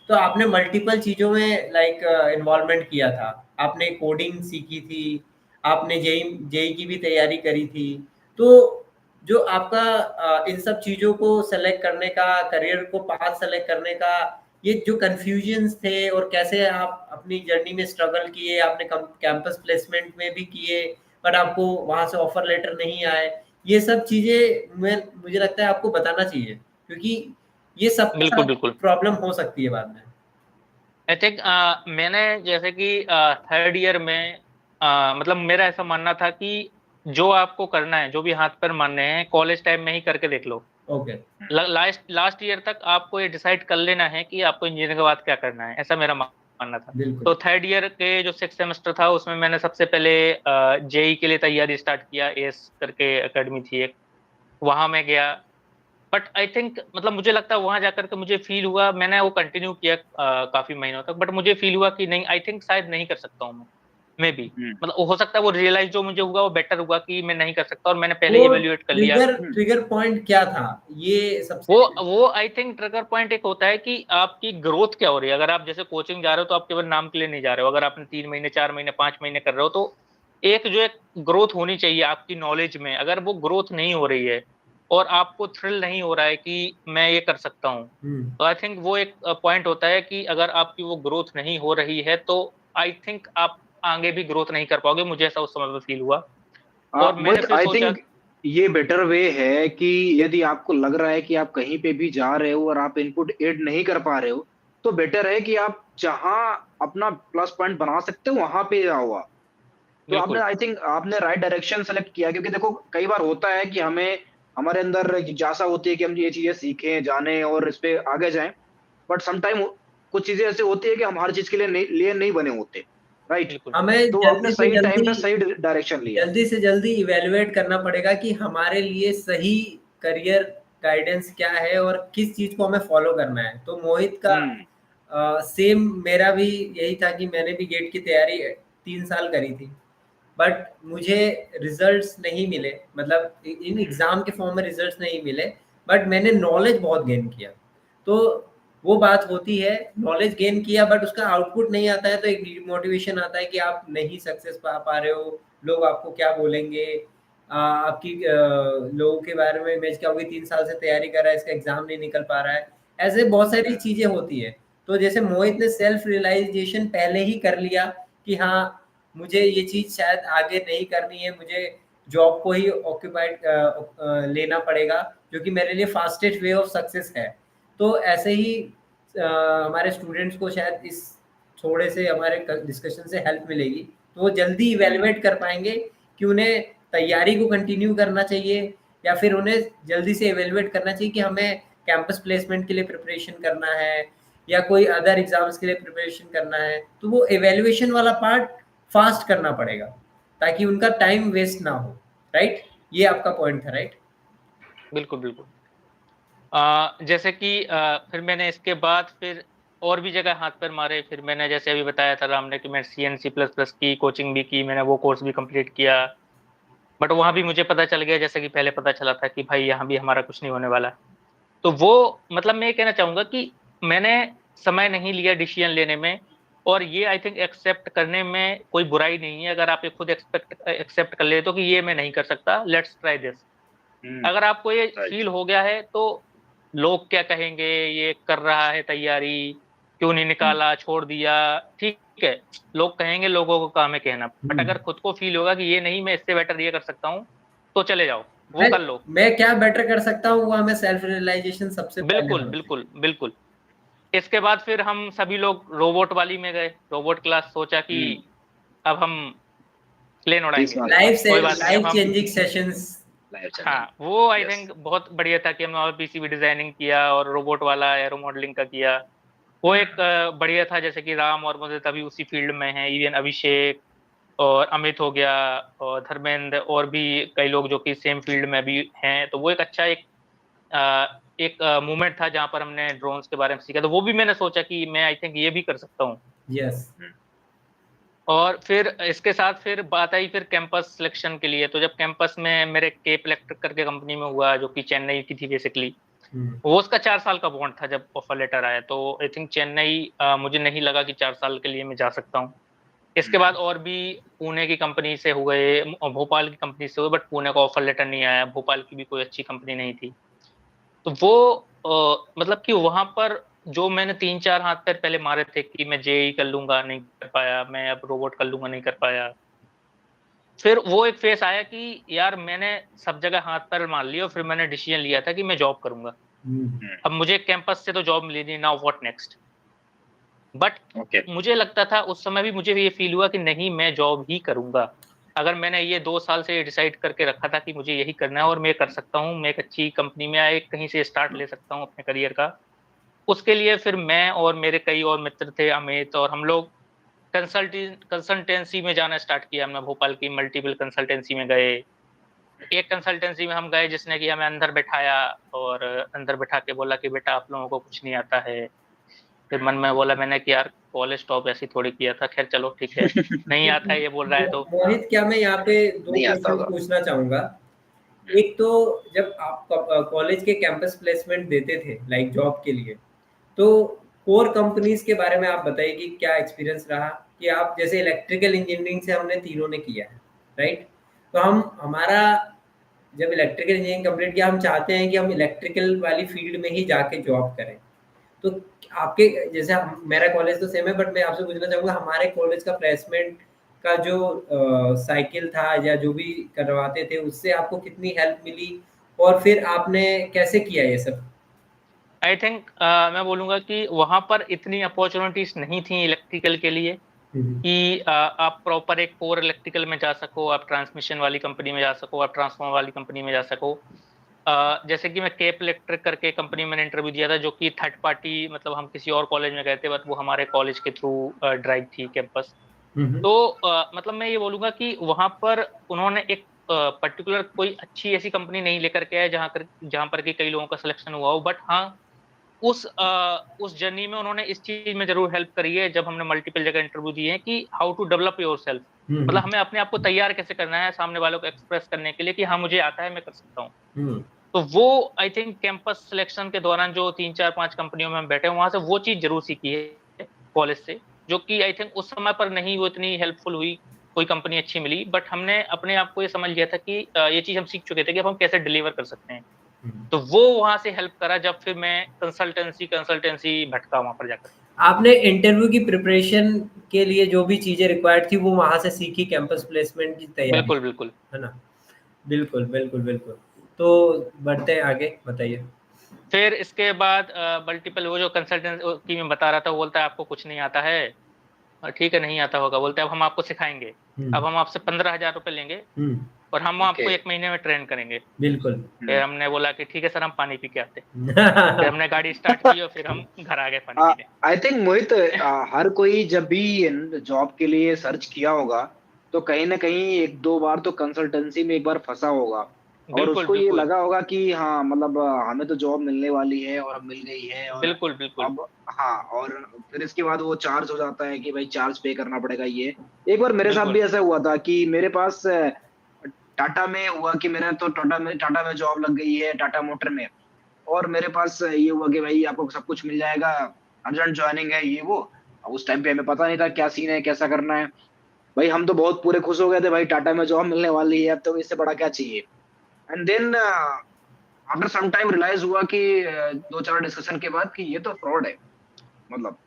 तो आपने मल्टीपल चीजों में लाइक इन्वॉल्वमेंट किया था। आपने कोडिंग सीखी थी, आपने जेई जेई की भी तैयारी करी थी। तो जो आपका इन सब चीजों को सेलेक्ट करने का, करियर को पाथ सेलेक्ट करने का, ये जो कंफ्यूजन्स थे और कैसे आप अपनी जर्नी में स्ट्रगल किए, आपने कैंपस प्लेसमेंट में भी किए बट आपको वहां से ऑफर लेटर नहीं आए, ये सब चीजें मैं मुझे लगता है आपको बताना चाहिए, क्योंकि ये सबके बिल्कुल साथ बिल्कुल। प्रॉब्लम हो सकती है बाद में। आई थिंक मैंने जैसे कि थर्ड ईयर में मतलब मेरा ऐसा मानना था कि जो आपको करना है, जो भी हाथ पैर मारने हैं, कॉलेज टाइम में ही करके देख लो। ओके। लास्ट लास्ट ईयर तक आपको ये डिसाइड कर लेना है कि आपको इंजीनियरिंग के बाद क्या करना है, ऐसा मेरा मानना था। बिल्कुल। तो थर्ड ईयर के जो 6 सेमेस्टर था उसमें मैंने सबसे पहले जेई के लिए तैयारी स्टार्ट किया। एस करके एकेडमी थी एक, वहां मैं गया। बट आई थिंक मतलब मुझे लगता है वहां जाकर के मुझे फील हुआ, मैंने वो कंटिन्यू किया काफी महीनों तक, बट मुझे फील हुआ कि नहीं, आई थिंक शायद नहीं कर सकता हूँ मैं भी। हम्म। मतलब हो सकता है वो रियलाइज जो मुझे हुआ वो बेटर हुआ कि मैं नहीं कर सकता, और मैंने पहले वो इवेल्युएट कर लिया। ट्रिगर ट्रिगर पॉइंट क्या था, ये सबसे। वो आई थिंक ट्रिगर पॉइंट एक होता है कि आपकी ग्रोथ क्या हो रही है। अगर आप जैसे कोचिंग जा रहे हो तो आप केवल नाम के लिए नहीं जा रहे हो। अगर आपने 3 महीने, 4 महीने, 5 महीने कर रहे हो, तो एक ग्रोथ होनी चाहिए आपकी नॉलेज में। अगर वो ग्रोथ नहीं हो रही है और आपको थ्रिल नहीं हो रहा है कि मैं ये कर सकता हूँ, हम्म। तो आई थिंक वो एक पॉइंट होता है कि अगर आपकी वो ग्रोथ नहीं हो रही है तो आई थिंक आप आगे भी ग्रोथ नहीं कर पाओगे। मुझे ऐसा उस समय पे फील हुआ, और मैंने बट फिर आई सोचा। थिंक ये बेटर वे है कि यदि आपको लग रहा है कि आप कहीं पे भी जा रहे हो और आप इनपुट ऐड नहीं कर पा रहे हो, तो बेटर है कि आप जहां अपना प्लस पॉइंट बना सकते हो वहां पे जाओ आप। तो आपने, बिल्कुल, आई थिंक आपने राइट डायरेक्शन सेलेक्ट किया, क्योंकि देखो कई बार होता है कि हमें, हमारे अंदर जिज्ञासा होती है कि हम ये चीजें सीखें, जानें और इस पे आगे जाएं, बट समटाइम कुछ चीजें ऐसी होती है कि हम हर चीज के लिए नहीं बने होते, राइट। बिल्कुल, हमें तो आपने सही टाइम पे सही डायरेक्शन लिया। जल्दी से जल्दी इवैल्यूएट करना पड़ेगा कि हमारे लिए सही करियर गाइडेंस क्या है और किस चीज़ को हमें फॉलो करना है। तो मोहित का हम्म। सेम मेरा भी यही था कि मैंने भी गेट की तैयारी 3 साल करी थी, बट मुझे रिजल्ट्स नहीं मिले, मतलब इन एग्ज़ाम के फॉर्म में रिजल्ट्स नहीं मिले, बट मैंने नॉलेज बहुत गेन किया। तो वो बात होती है, नॉलेज गेन किया बट उसका आउटपुट नहीं आता है तो एक डिमोटिवेशन आता है कि आप नहीं सक्सेस पा रहे हो, लोग आपको क्या बोलेंगे, आपकी लोगों के बारे में इमेज क्या होगी, 3 साल से तैयारी कर रहा है, इसका एग्ज़ाम नहीं निकल पा रहा है। ऐसे बहुत सारी चीज़ें होती है। तो जैसे मोहित ने सेल्फ रियलाइज़ेशन पहले ही कर लिया कि हाँ, मुझे ये चीज़ शायद आगे नहीं करनी है, मुझे जॉब को ही ऑक्यूपाइड लेना पड़ेगा, जो कि मेरे लिए फास्टेस्ट वे ऑफ सक्सेस है। तो ऐसे ही हमारे स्टूडेंट्स को शायद इस थोड़े से हमारे डिस्कशन से हेल्प मिलेगी, तो वो जल्दी इवैल्यूएट कर पाएँगे कि उन्हें तैयारी को कंटिन्यू करना चाहिए या फिर उन्हें जल्दी से इवैल्यूएट करना चाहिए कि हमें कैंपस प्लेसमेंट के लिए प्रिपरेशन करना है या कोई अदर एग्ज़ाम्स के लिए प्रिपरेशन करना है। तो वो इवैल्यूएशन वाला पार्ट फास्ट करना पड़ेगा, ताकि उनका टाइम वेस्ट ना हो, राइट? ये आपका पॉइंट था, राइट? बिल्कुल, बिल्कुल। जैसे कि फिर मैंने इसके बाद फिर और भी जगह हाथ पैर मारे। फिर मैंने जैसे अभी बताया था राम ने कि मैं C N C plus plus की कोचिंग भी की, मैंने वो कोर्स भी कंप्लीट किया। बट वहाँ भी मुझे पता चल गया, जैसे कि पहले पता चला था, कि भाई यहाँ भी हमारा कुछ नहीं होने वाला। तो वो मतलब मैं ये कहना चाहूंगा कि मैंने समय नहीं लिया डिसीजन लेने में, और ये आई थिंक एक्सेप्ट करने में कोई बुराई नहीं है। अगर आप ये खुद एक्सेप्ट कर लेते हो कि ये मैं नहीं कर सकता, लेट्स ट्राई दिस। हम्म। अगर आपको ये राइट। फील हो गया है तो लोग क्या कहेंगे, ये कर रहा है तैयारी, क्यों नहीं निकाला, छोड़ दिया, ठीक है, लोग कहेंगे, लोगों को काम है कहना। बट हम्म। अगर खुद को फील होगा कि ये नहीं, मैं इससे बेटर ये कर सकता हूँ, तो चले जाओ, वो मैं कर लो। मैं क्या बेटर कर सकता हूँ, वो हमें सेल्फ रियलाइजेशन सबसे पहले बिल्कुल, होना चाहिए। बिल्कुल, बिल्कुल। इसके बाद फिर हम सभी लोग रोबोट वाली में गए, रोबोट क्लास, सोचा कि हम्म। अब हम प्लेन तीस उड़ाएंगे। मार्च लाइफ से कोई बात नहीं, अब लाइफ हम चेंजिंग सेशंस। Live channel. हाँ, वो आई यस। थिंक बहुत बढ़िया था कि हमने पीसीबी डिजाइनिंग किया और रोबोट वाला एरो मॉडलिंग का किया। वो एक बढ़िया था, जैसे कि राम और मुझे तभी उसी फील्ड में है, इवन अभिषेक और अमित हो गया और धर्मेंद्र और भी कई लोग जो कि सेम फील्ड में भी हैं। तो वो एक अच्छा एक मूवमेंट था जहां पर हमने ड्रोन्स के बारे में सीखा। तो वो भी मैंने सोचा कि मैं आई थिंक ये भी कर सकता हूँ। यस। और फिर इसके साथ फिर बात आई फिर कैंपस सिलेक्शन के लिए। तो जब कैंपस में मेरे केप इलेक्ट्रिक करके कंपनी में हुआ, जो कि चेन्नई की थी बेसिकली, वो उसका 4 साल का बॉन्ड था। जब ऑफर लेटर आया तो आई थिंक चेन्नई, मुझे नहीं लगा कि 4 साल के लिए मैं जा सकता हूँ। इसके बाद और भी पुणे की कंपनी से हुए, भोपाल की कंपनी से हुए, बट पुणे का ऑफर लेटर नहीं आया, भोपाल की भी कोई अच्छी कंपनी नहीं थी। तो वो मतलब कि वहां पर जो मैंने 3-4 हाथ पैर पहले मारे थे कि मैं जेई कर लूंगा, नहीं कर पाया, मैं अब रोबोट कर लूंगा, नहीं कर पाया। फिर वो एक फेस आया कि यार मैंने सब जगह हाथ पैर मार लिए और फिर मैंने डिसीजन लिया था कि मैं जॉब करूंगा। अब मुझे कैंपस से तो जॉब मिली नहीं, now what next. But okay. मुझे लगता था उस समय भी, मुझे भी ये फील हुआ कि नहीं, मैं जॉब ही करूंगा। अगर मैंने ये 2 साल से डिसाइड करके रखा था कि मुझे यही करना है और मैं कर सकता हूँ, मैं एक अच्छी कंपनी में आए कहीं से स्टार्ट ले सकता हूँ अपने करियर का, उसके लिए फिर मैं और मेरे कई और मित्र थे, अमित, और हम लोग कंसल्टेंसी में जाना स्टार्ट किया। हमने भोपाल की मल्टीपल कंसल्टेंसी में गए। एक कंसल्टेंसी में हम गए जिसने कि हमें अंदर बैठाया और अंदर बैठा के बोला कि बेटा आप लोगों को कुछ नहीं आता है। फिर मन में बोला मैंने कि यार कॉलेज टॉप ऐसे ही थोड़ी किया था, खैर चलो ठीक है, नहीं आता है ये बोल रहा है तो। मोहित, क्या मैं यहाँ पे 2 नहीं आता क्वेश्चन होगा। पूछना चाहूंगा। एक तो जब आप कॉलेज के कैंपस प्लेसमेंट देते थे लाइक जॉब के लिए, तो कोर कंपनीज के बारे में आप बताइए कि क्या एक्सपीरियंस रहा, कि आप जैसे इलेक्ट्रिकल इंजीनियरिंग से हमने तीनों ने किया है, राइट? तो हम हमारा जब इलेक्ट्रिकल इंजीनियरिंग कंप्लीट किया, हम चाहते हैं कि हम इलेक्ट्रिकल वाली फील्ड में ही जाके जॉब करें। तो आपके जैसे मेरा कॉलेज तो सेम है, बट मैं आपसे पूछना चाहूँगा हमारे कॉलेज का प्लेसमेंट का जो साइकिल था या जो भी करवाते थे, उससे आपको कितनी हेल्प मिली और फिर आपने कैसे किया ये सब? आई थिंक मैं बोलूँगा कि वहाँ पर इतनी अपॉर्च्युनिटीज़ नहीं थी इलेक्ट्रिकल के लिए कि आप प्रॉपर एक कोर इलेक्ट्रिकल में जा सको, आप ट्रांसमिशन वाली कंपनी में जा सको, आप ट्रांसफार्मर वाली कंपनी में जा सको। जैसे कि मैं केप इलेक्ट्रिक करके कंपनी में मैंने इंटरव्यू दिया था, जो कि थर्ड पार्टी, मतलब हम किसी और कॉलेज में गए थे, बट वो हमारे कॉलेज के थ्रू ड्राइव थी कैंपस। तो मतलब मैं ये बोलूँगा कि वहाँ पर उन्होंने एक पर्टिकुलर कोई अच्छी ऐसी कंपनी नहीं लेकर के आए जहाँ पर कि कई लोगों का सिलेक्शन हुआ हो, बट हाँ, उस जर्नी में उन्होंने इस चीज़ में ज़रूर हेल्प करी है, जब हमने मल्टीपल जगह इंटरव्यू दिए हैं, कि हाउ टू डेवलप योरसेल्फ। मतलब हमें अपने आप को तैयार कैसे करना है सामने वालों को एक्सप्रेस करने के लिए कि हाँ, मुझे आता है, मैं कर सकता हूँ। तो वो आई थिंक कैंपस सिलेक्शन के दौरान जो 3, 4, 5 कंपनियों में हम बैठे हैं, वहाँ से वो चीज़ ज़रूर सीखी है कॉलेज से, जो कि आई थिंक उस समय पर नहीं वो इतनी हेल्पफुल हुई, कोई कंपनी अच्छी मिली, बट हमने अपने आप को ये समझ लिया था कि ये चीज़ हम सीख चुके थे कि अब हम कैसे डिलीवर कर सकते हैं। तो वो वहाँ से हेल्प करा, जब फिर मैं कंसल्टेंसी भटका वहाँ पर जाकर। आपने इंटरव्यू की प्रिपरेशन के लिए जो भी चीज़ें रिक्वायर्ड थी वो वहाँ से सीखी कैंपस प्लेसमेंट की तैयारी, बिल्कुल, बिल्कुल। है ना? बिल्कुल, बिल्कुल, बिल्कुल। तो बढ़ते हैं आगे, बताइए। फिर इसके बाद मल्टीपल वो जो कंसल्टेंट की मैं बता रहा था, वो बोलता है आपको कुछ नहीं आता है। ठीक है, नहीं आता होगा, बोलते हैं अब हम आपको सिखाएँगे। अब हम आपसे 15,000 रुपए लेंगे और हम ओके। आपको 1 महीने में ट्रेन करेंगे। बिल्कुल। फिर हमने बोला कि ठीक है सर, हम पानी पी के आते हैं। फिर हमने गाड़ी स्टार्ट की और फिर हम घर आ गए पानी पीने। आई थिंक मोहित, हर कोई जब भी जॉब के लिए सर्च किया होगा, तो कहीं न कहीं 1-2 बार तो कंसल्टेंसी में एक बार फँसा होगा और बिल्कुल, उसको ये बिल्कुल। लगा होगा कि हाँ, मतलब हमें तो जॉब मिलने वाली है और अब मिल गई है और बिल्कुल, बिल्कुल। अब हाँ, और फिर इसके बाद वो चार्ज हो जाता है कि भाई चार्ज पे करना पड़ेगा ये। एक बार मेरे साथ बिल्कुल। भी ऐसा हुआ था कि मेरे पास टाटा में हुआ कि मेरा तो टाटा में जॉब लग गई है, टाटा मोटर में। और मेरे पास ये हुआ कि भाई आपको सब कुछ मिल जाएगा, अर्जेंट जॉइनिंग है ये वो। अब उस टाइम पे हमें पता नहीं था क्या सीन है, कैसा करना है। भाई हम तो बहुत पूरे खुश हो गए थे भाई टाटा में जॉब मिलने वाली है, अब तो इससे बड़ा क्या चाहिए। And then after some time realise हुआ कि 2-4 डिस्कशन के बाद कि ये तो फ्रॉड है, मतलब।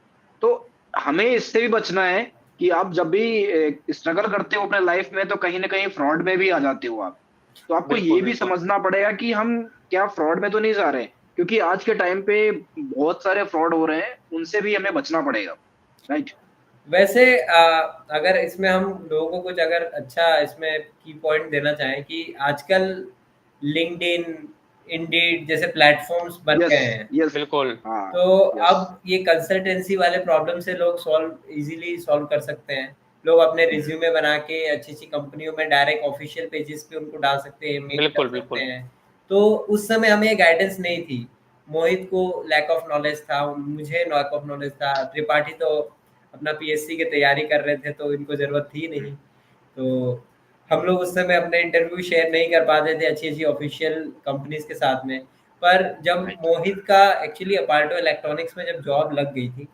तो हमें इससे भी बचना है कि आप जब भी स्ट्रगल करते हो अपने लाइफ में तो कहीं न कहीं फ्रॉड में भी आ जाते हो आप। तो आपको बिल्कुल, ये भी बिल्कुल। समझना पड़ेगा कि हम क्या फ्रॉड में तो नहीं जा रहे हैं, क्योंकि आज के टाइम पे बहुत सारे फ्रॉड हो रहे हैं, उनसे भी हमें बचना पड़ेगा, राइट? वैसे अगर इसमें हम लोगों को कुछ अगर अच्छा इसमें की पॉइंट देना चाहें कि आजकल लिंक्डइन, इंडीड जैसे प्लेटफ़ॉर्म्स बन यस, गए हैं। यस। बिल्कुल। हाँ, तो यस। अब ये कंसल्टेंसी वाले प्रॉब्लम से लोग इजीली सॉल्व कर सकते हैं। लोग अपने रिज्यूमे बना के अच्छी-अच्छी कंपनियों में डायरेक्ट ऑफ़िशियल पेजेज़ पे उनको डाल सकते हैं, मेल कर बिल्कुल, सकते बिल्कुल। हैं। तो उस समय हमें ये गाइडेंस नहीं थी। मोहित को लैक ऑफ नॉलेज था, मुझे लैक ऑफ नॉलेज था, त्रिपाठी तो अपना पीएससी की तैयारी कर रहे थे तो इनको ज़रूरत थी नहीं। तो हम लोग उस समय अपने इंटरव्यू शेयर नहीं कर पाते थे अच्छी-अच्छी ऑफ़िशियल कंपनीज़ के साथ में। पर जब राइट। मोहित का एक्चुअली अपाल्टो इलेक्ट्रॉनिक्स में जब जॉब लग गई थी,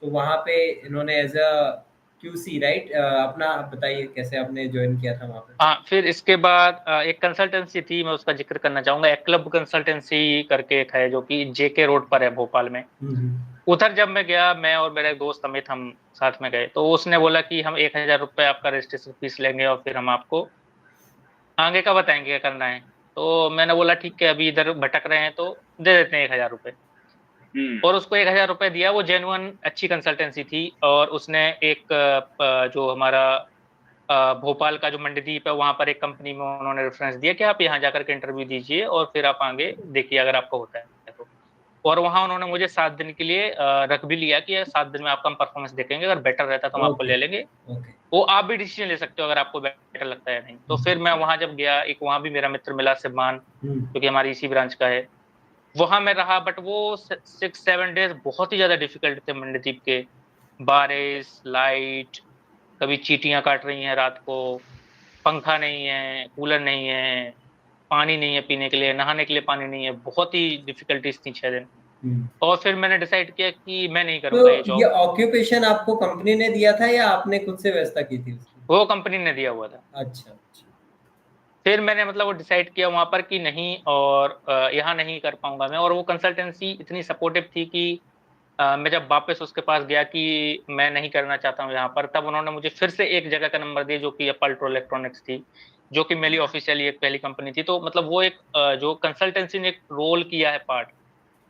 तो वहाँ पे इन्होंने एज़ अ क्यूसी, राइट? अपना आप बताइए कैसे आपने जॉइन किया था वहाँ पे? हाँ, फिर इसके बाद एक कंसल्टेंसी थी, मैं उसका ज़िक्र करना चाहूँगा। एक्लब कंसल्टेंसी करके एक है, जो कि जेके रोड पर है भोपाल में। उधर जब मैं गया, मैं और मेरा एक दोस्त अमित, हम साथ में गए। तो उसने बोला कि हम 1,000 रुपए आपका रजिस्ट्रेशन फीस लेंगे और फिर हम आपको आगे का बताएँगे क्या करना है। तो मैंने बोला ठीक है, अभी इधर भटक रहे हैं तो दे देते हैं 1,000 रुपए। हुँ, और उसको 1,000 रुपए दिया। वो जेन्युइन अच्छी कंसल्टेंसी थी और उसने एक जो हमारा भोपाल का जो मंडीदीप है, वहाँ पर एक कंपनी में उन्होंने रेफ़रेंस दिया कि आप यहाँ जाकर के इंटरव्यू दीजिए और फिर आप आगे देखिए अगर आपको होता है तो। और वहाँ उन्होंने मुझे 7 दिन के लिए रख भी लिया कि 7 दिन में आपका हम परफ़ॉर्मेंस देखेंगे, अगर बेटर रहता है तो हम आपको ओके, ले लेंगे। ओके। वो आप भी डिसीज़न ले सकते हो अगर आपको बेटर लगता है या नहीं। तो फिर मैं वहाँ जब गया, एक वहाँ भी मेरा मित्र मिला सिमान, हुँ, जो कि हमारी इसी ब्रांच का है। वहाँ मैं रहा, बट वो 6-7 डेज़ बहुत ही ज़्यादा डिफ़िकल्ट थे मंडीदीप के। बारिश, लाइट, कभी चींटियाँ काट रही हैं रात को, पंखा नहीं है, कूलर नहीं है, पानी नहीं है पीने के लिए, नहाने के लिए पानी नहीं है, बहुत ही डिफ़िकल्टीज़ थी 6 दिन। हुँ। और फिर मैंने डिसाइड किया कि मैं नहीं तो करूँगा ये ये जॉब। ऑक्यूपेशन आपको कंपनी ने दिया था या आपने खुद से व्यवस्था की थी उसकी? वो कंपनी ने दिया हुआ था। अच्छा, अच्छा। फिर मैंने मतलब वो डिसाइड किया वहाँ पर कि नहीं, और यहाँ नहीं कर पाऊँगा मैं। और वो कंसल्टेंसी इतनी सपोर्टिव थी कि मैं जब वापस उसके पास गया कि मैं नहीं करना चाहता हूँ यहाँ पर, तब उन्होंने मुझे फिर से एक जगह का नंबर दिया, जो कि अल्ट्रो इलेक्ट्रॉनिक्स थी, जो कि मेरी ऑफ़िशियली एक पहली कंपनी थी। तो मतलब वो एक जो कंसल्टेंसी ने एक रोल किया है पार्ट,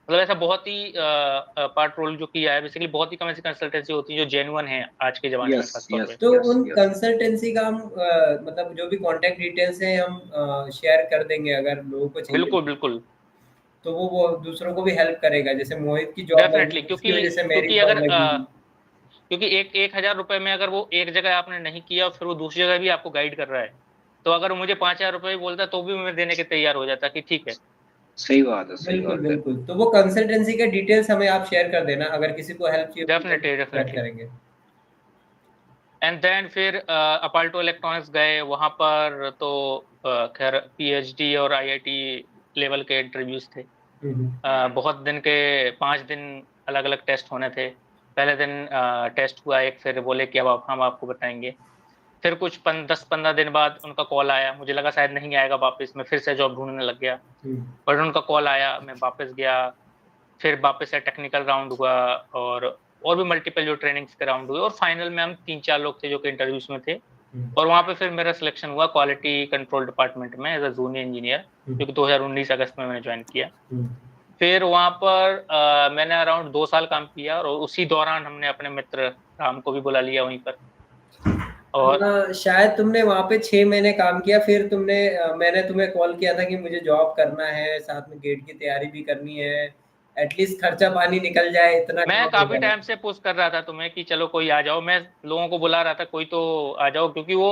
मतलब ऐसा बहुत ही पार्ट रोल जो किया है, बेसिकली बहुत ही कम ऐसी कंसल्टेंसी होती है जो जेन्युइन है आज के ज़माने में यस खास तौर यस पे। तो यस उन यस कंसल्टेंसी का हम मतलब जो भी कॉन्टैक्ट डिटेल्स हैं हम शेयर कर देंगे अगर लोगों को चाहिए, बिल्कुल, बिल्कुल। तो वो दूसरों को भी हेल्प करेगा। जैसे मोहित की जॉब लग डेफ़िनेटली गई, उसकी वजह से मेरी क्योंकि जॉब अगर लगी। क्योंकि एक 1,000 रुपए में अगर वो एक जगह आपने नहीं किया, फिर वो दूसरी जगह भी आपको गाइड कर रहा है, तो अगर वो मुझे 5,000 रुपए भी बोलता, तो भी मैं देने के तैयार हो जाता कि ठीक है। सही बात है, सही बिल्कुल, बात है। बिल्कुल। तो वो कंसल्टेंसी के डिटेल्स हमें आप शेयर कर देना, अगर किसी को हेल्प चाहिए तो हम डेफ़िनेटली, शेयर डेफ़िनेटली। करेंगे। एंड देन फिर अपाल्टो इलेक्ट्रॉनिक्स गए, वहाँ पर तो खैर पीएचडी और आईआईटी लेवल के इंटरव्यूज़ थे। हुँ, हुँ। बहुत दिन के 5 दिन अलग-अलग टेस्ट होने थे। पहले दिन टेस्ट हुआ एक, फिर बोले कि अब हम आपको बताएँगे। फिर कुछ 10-15 दिन बाद उनका कॉल आया, मुझे लगा शायद नहीं आएगा वापस, मैं फिर से जॉब ढूँढने लग गया। हुँ, बट उनका कॉल आया, मैं वापस गया, फिर वापस से टेक्निकल राउंड हुआ और भी मल्टीपल जो ट्रेनिंग्स के राउंड हुए और फाइनल में हम 3-4 लोग थे जो कि इंटरव्यूज़ में थे हुँ, और वहाँ पे फिर मेरा सिलेक्शन हुआ क्वालिटी कंट्रोल डिपार्टमेंट में एज़ अ जूनियर इंजीनियर, हुँ, जो कि 2019 अगस्त में मैंने जॉइन किया। हुँ। फिर वहाँ पर मैंने अराउंड 2 साल काम किया और उसी दौरान हमने अपने मित्र राम को भी बुला लिया वहीं पर और शायद तुमने वहाँ पे 6 महीने काम किया, फिर मैंने तुम्हें कॉल किया था कि मुझे जॉब करना है, साथ में गेट की तैयारी भी करनी है, एटलीस्ट खर्चा पानी निकल जाए, इतना मैं काम हो काफ़ी जाए। टाइम से पुश कर रहा था तुम्हें कि चलो कोई आ जाओ, मैं लोगों को बुला रहा था कोई तो आ जाओ क्योंकि वो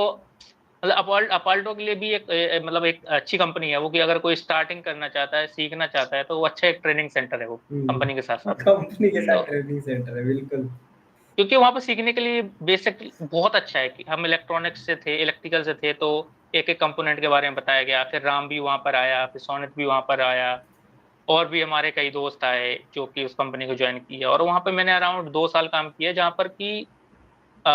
मतलब अपाल्टो के लिए भी एक मतलब एक अच्छी कंपनी है वो कि अगर कोई स्टार्टिंग करना चाहता है, सीखना चाहता है, तो वो अच्छा एक ट्रेनिंग सेंटर है वो, हुँ, कंपनी के साथ-साथ। कंपनी के साथ तो ट्रेनिंग सेंटर है, बिल्कुल। क्योंकि वहाँ पे सीखने के लिए बेसिक बहुत अच्छा है कि हम इलेक्ट्रॉनिक्स से थे, इलेक्ट्रिकल से थे, तो एक-एक कंपोनेंट के बारे में बताया गया। फिर राम भी वहाँ पर आया, फिर सोनित भी वहाँ पर आया और भी हमारे कई दोस्त आए, जो कि उस कंपनी को जॉइन किया और वहाँ पे मैंने अराउंड 2 साल काम किया, जहाँ पर कि अ,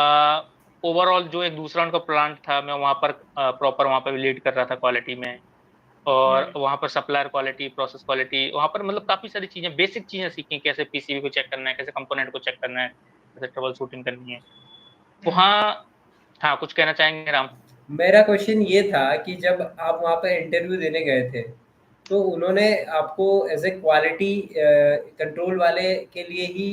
ओवरऑल जो एक दूसरा उनका प्लांट था, मैं वहाँ पर प्रॉपर वहाँ पे लीड कर रहा था क्वालिटी में और वहाँ पर सप्लायर क्वालिटी, प्रोसेस क्वालिटी, वहाँ पर मतलब काफ़ी सारी चीज़ें, बेसिक चीज़ें सीखी, कैसे पीसीबी को चेक करना है, कैसे कंपोनेंट को चेक करना है, कैसे ट्रबल शूटिंग करनी है। वहाँ हाँ, कुछ कहना चाहेंगे राम? मेरा क्वेश्चन ये था कि जब आप वहाँ पे इंटरव्यू देने गए थे, तो उन्होंने आपको एज़ ए क्वालिटी कंट्रोल वाले के लिए ही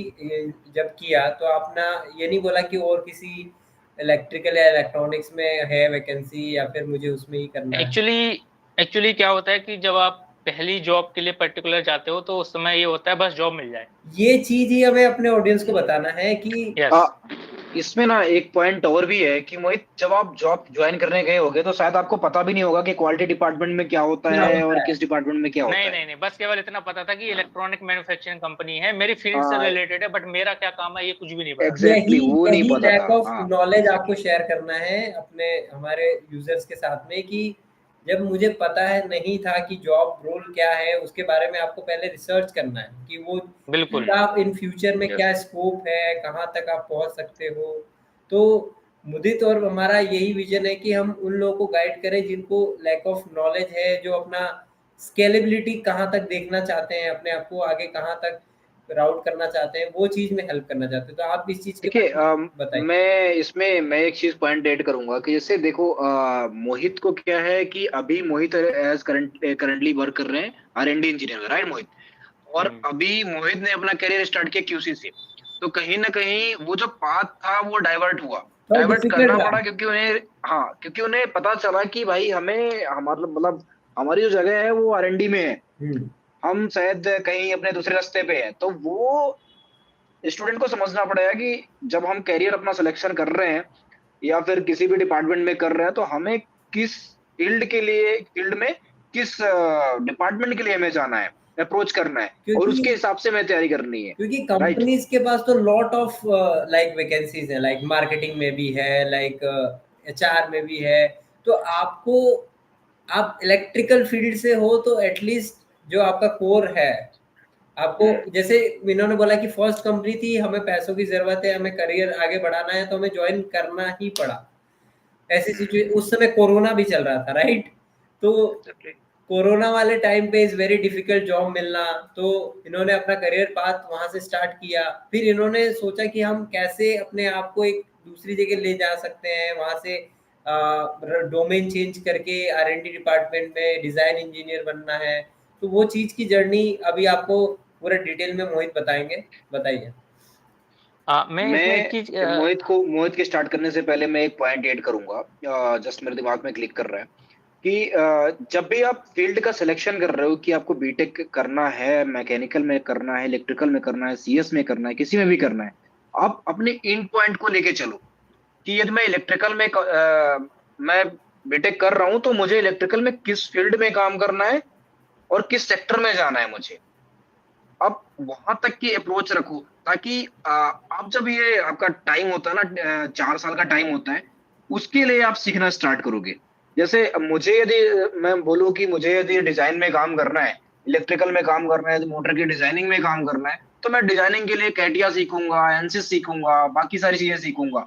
जब किया, तो आपने ये नहीं बोला कि और किसी इलेक्ट्रिकल या इलेक्ट्रॉनिक्स में है वैकेंसी या फिर मुझे उसमें ही करना है? एक्चुअली एक्चुअली क्या होता है कि जब आप पहली जॉब के लिए पर्टिकुलर जाते हो, तो उस समय ये होता है बस जॉब मिल जाए। ये चीज़ ही हमें अपने ऑडियंस को बताना है कि यस। आ, इसमें ना एक पॉइंट और भी है कि मोहित, जब आप जॉब ज्वाइन करने गए होगे तो शायद आपको पता भी नहीं होगा कि क्वालिटी डिपार्टमेंट में क्या होता क्या है होता और है। किस डिपार्टमेंट में क्या नहीं, होता है। नहीं, नहीं, बस केवल इतना पता था कि इलेक्ट्रॉनिक मैन्युफैक्चरिंग कंपनी है, मेरी फील्ड से हाँ, रिलेटेड है, बट मेरा क्या काम है, ये कुछ भी नहीं पता था। यही एग्जैक्टली वो नहीं यही पता लैक था। ऑफ हाँ, नॉलेज आपको एग्जैक्टली। शेयर करना है अपने हमारे यूजर्स के साथ में कि जब मुझे पता है नहीं था कि जॉब रोल क्या है, उसके बारे में आपको पहले रिसर्च करना है कि वो बिल्कुल। फील्ड आप इन फ्यूचर में यस। क्या स्कोप है, कहाँ तक आप पहुँच सकते हो। तो मुदित और हमारा यही विजन है कि हम उन लोगों को गाइड करें जिनको लैक ऑफ नॉलेज है, जो अपना स्केलेबिलिटी कहाँ तक देखना चाहते हैं, अपने आप को आगे कहाँ तक राउट करना चाहते हैं, वो चीज़ में हेल्प करना चाहते हैं। तो आप इस चीज़ के देखिए, बारे में बताइए। मैं एक चीज पॉइंट ऐड करूंगा कि जैसे देखो, मोहित को क्या है कि अभी मोहित एज करंटली वर्क कर रहे हैं R&D इंजीनियर में, राइट मोहित? और हुँ, अभी मोहित ने अपना करियर स्टार्ट किया QC से। तो कहीं ना कहीं वो जो पाथ था वो डाइवर्ट हुआ, थोड़ा डाइवर्ट डिफिकल्ट करना रहा। पड़ा, क्योंकि उन्हें, हाँ, क्योंकि उन्हें पता चला कि भाई हमें हमारा मतलब हमारी जो जगह है वो R&D में है, हुँ, हम शायद कहीं अपने दूसरे रास्ते पे हैं। तो वो स्टूडेंट को समझना पड़ेगा कि जब हम करियर अपना सिलेक्शन कर रहे हैं या फिर किसी भी डिपार्टमेंट में कर रहे हैं, तो हमें किस फील्ड में किस डिपार्टमेंट के लिए हमें जाना है, अप्रोच करना है, और क्योंकि उसके हिसाब से हमें तैयारी करनी है। क्योंकि राइट। कंपनीज़ के पास तो लॉट ऑफ लाइक वैकेंसीज़ हैं, लाइक मार्केटिंग में भी है, लाइक एचआर में भी है। तो आप इलेक्ट्रिकल फील्ड से हो तो एटलीस्ट जो आपका कोर है, आपको हम्म। जैसे इन्होंने बोला कि फर्स्ट कंपनी थी, हमें पैसों की ज़रूरत है, हमें करियर आगे बढ़ाना है, तो हमें जॉइन करना ही पड़ा। ऐसी उस समय कोरोना भी चल रहा था, राइट? तो एग्जैक्टली। कोरोना वाले टाइम पे इज़ वेरी डिफिकल्ट जॉब मिलना, तो इन्होंने अपना करियर पाथ वहाँ से स्टार्ट किया। फिर इन्होंने सोचा कि हम कैसे अपने आप को एक दूसरी जगह ले जा सकते हैं, वहाँ से डोमेन चेंज करके R&D डिपार्टमेंट में डिज़ाइन इंजीनियर बनना है। तो वो चीज़ की जर्नी अभी आपको पूरा डिटेल में मोहित बताएंगे, बताइए। मैं इसमें एक चीज मोहित के स्टार्ट करने से पहले मैं एक पॉइंट ऐड करूंगा, जस्ट मेरे दिमाग में क्लिक कर रहा है कि जब भी आप फील्ड का सिलेक्शन कर रहे हो कि आपको बीटेक करना है, मैकेनिकल में करना है, इलेक्ट्रिकल में करना है, सीएस में करना है, किसी में भी करना है, आप अपने इन पॉइंट को लेके चलो कि यदि मैं इलेक्ट्रिकल में मैं बीटेक कर रहा हूं तो मुझे इलेक्ट्रिकल में किस फील्ड में काम करना है और किस सेक्टर में जाना है मुझे। अब वहां तक की अप्रोच रखो ताकि आप जब ये आपका टाइम होता है ना, 4 साल का टाइम होता है, उसके लिए आप सीखना स्टार्ट करोगे। जैसे मुझे यदि मैं बोलूँ कि मुझे यदि डिजाइन में काम करना है, इलेक्ट्रिकल में काम करना है, मोटर की डिजाइनिंग में काम करना है, तो मैं डिजाइनिंग के लिए कैटिया सीखूंगा, एनसिस सीखूंगा, बाकी सारी चीजें सीखूंगा।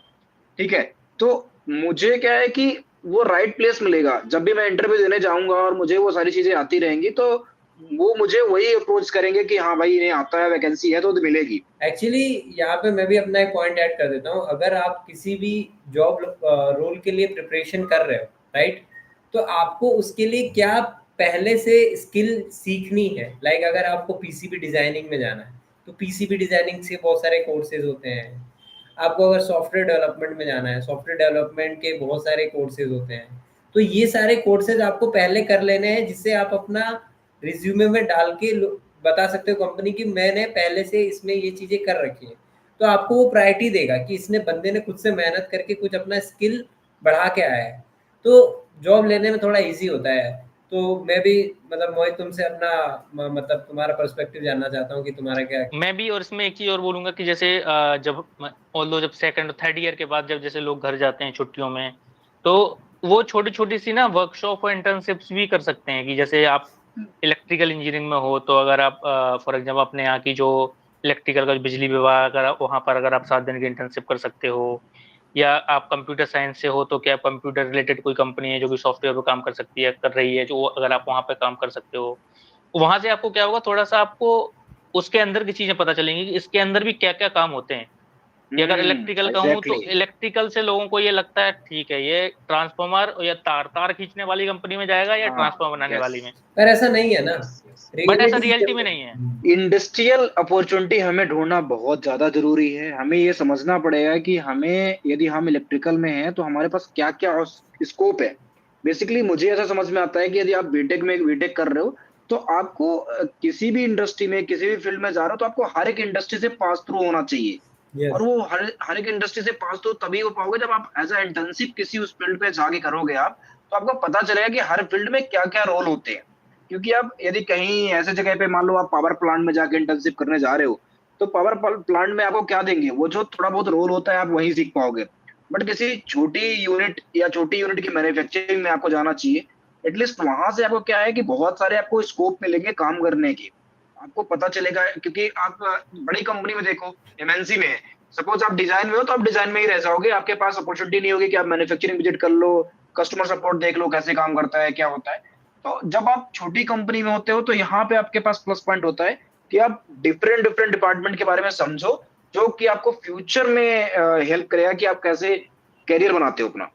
ठीक है, तो मुझे क्या है कि वो राइट प्लेस मिलेगा जब भी मैं इंटरव्यू देने जाऊंगा और मुझे वो सारी चीजें आती रहेंगी, तो वो मुझे वही अप्रोच करेंगे कि हाँ भाई इन्हें आता है, वैकेंसी है तो मिलेगी। एक्चुअली यहाँ पे मैं भी अपना एक पॉइंट ऐड कर देता हूँ। अगर आप किसी भी जॉब रोल के लिए प्रिपरेशन कर रहे हो, राइट, तो आपको उसके लिए क्या पहले से स्किल सीखनी है। लाइक अगर आपको पीसीबी डिजाइनिंग में जाना है तो पीसीबी डिजाइनिंग से बहुत सारे कोर्सेज होते हैं। आपको अगर सॉफ्टवेयर डेवलपमेंट में जाना है, सॉफ्टवेयर डेवलपमेंट के बहुत सारे कोर्सेज होते हैं। तो ये सारे कोर्सेज आपको पहले कर लेने हैं, जिससे आप अपना रिज्यूमे में डाल के बता सकते हो कंपनी की मैंने पहले से इसमें ये चीजें कर रखी हैं। तो आपको वो प्रायोरिटी देगा कि इसने बंदे ने खुद से मेहनत करके कुछ अपना स्किल बढ़ा के आया है, तो जॉब लेने में थोड़ा इजी होता है। तो मैं भी मतलब मोहित तुमसे अपना मतलब तुम्हारा पर्सपेक्टिव जानना चाहता हूँ कि तुम्हारा क्या। मैं भी और इसमें एक चीज और बोलूंगा कि जैसे जब ऑल्दो जब सेकंड थर्ड ईयर के बाद जब जैसे लोग घर जाते हैं छुट्टियों में, तो वो छोटी छोटी सी ना वर्कशॉप और इंटर्नशिप्स भी कर सकते हैं। कि जैसे आप इलेक्ट्रिकल इंजीनियरिंग में हो तो अगर आप फॉर एग्जाम्पल अपने यहाँ की जो इलेक्ट्रिकल का बिजली विभाग, अगर वहां पर अगर आप 7 दिन की इंटर्नशिप कर सकते हो, या आप कंप्यूटर साइंस से हो तो क्या कंप्यूटर रिलेटेड कोई कंपनी है जो कि सॉफ्टवेयर पर काम कर सकती है, कर रही है, जो अगर आप वहां पे काम कर सकते हो, वहां से आपको क्या होगा, थोड़ा सा आपको उसके अंदर की चीजें पता चलेंगी कि इसके अंदर भी क्या क्या काम होते हैं। कि अगर इलेक्ट्रिकल का हूं तो एग्जैक्टली। इलेक्ट्रिकल से लोगों को ये लगता है ठीक है ये ट्रांसफार्मर या तार तार खींचने वाली कंपनी में जाएगा या हाँ, ट्रांसफार्मर बनाने यस वाली में। पर ऐसा नहीं है ना, यस यस। बट ऐसा रियलिटी रियलिटी में नहीं है। इंडस्ट्रियल अपॉर्चुनिटी हमें ढूंढना बहुत ज्यादा जरूरी है। हमें ये समझना पड़ेगा कि हमें यदि हम इलेक्ट्रिकल में हैं तो हमारे पास क्या क्या स्कोप है। बेसिकली मुझे ऐसा समझ में आता है कि यदि आप बीटेक कर रहे हो तो आपको किसी भी इंडस्ट्री में, किसी भी फील्ड में जा रहे हो तो आपको हर एक इंडस्ट्री से पास थ्रू होना चाहिए। और यस। वो हर हर एक इंडस्ट्री से पास थ्रू तभी हो पाओगे जब आप एज अ इंटर्नशिप किसी उस फील्ड पे जाके करोगे आप, तो आपको पता चलेगा कि हर फील्ड में क्या क्या रोल होते हैं। क्योंकि आप यदि कहीं ऐसे जगह पे मान लो आप पावर प्लांट में जाके इंटर्नशिप करने जा रहे हो, तो पावर प्लांट में आपको क्या देंगे, वो जो थोड़ा बहुत रोल होता है आप वही सीख पाओगे। बट किसी छोटी यूनिट या छोटी यूनिट की मैन्युफैक्चरिंग में आपको जाना चाहिए। एटलीस्ट वहां से आपको क्या है कि बहुत सारे आपको स्कोप मिलेंगे काम करने के। आपको पता चलेगा क्योंकि आप बड़ी कंपनी में देखो, एमएनसी में है, सपोज आप डिजाइन में हो तो आप डिजाइन में ही रह जाओगे, आपके पास अपॉर्चुनिटी नहीं होगी कि आप मैन्युफैक्चरिंग विजिट कर लो, कस्टमर सपोर्ट देख लो कैसे काम करता है, क्या होता है। तो जब आप छोटी कंपनी में होते हो तो यहाँ पे आपके पास प्लस पॉइंट होता है कि आप डिफरेंट डिफरेंट डिपार्टमेंट के बारे में समझो, जो कि आपको फ्यूचर में हेल्प करेगा कि आप कैसे करियर बनाते हो अपना।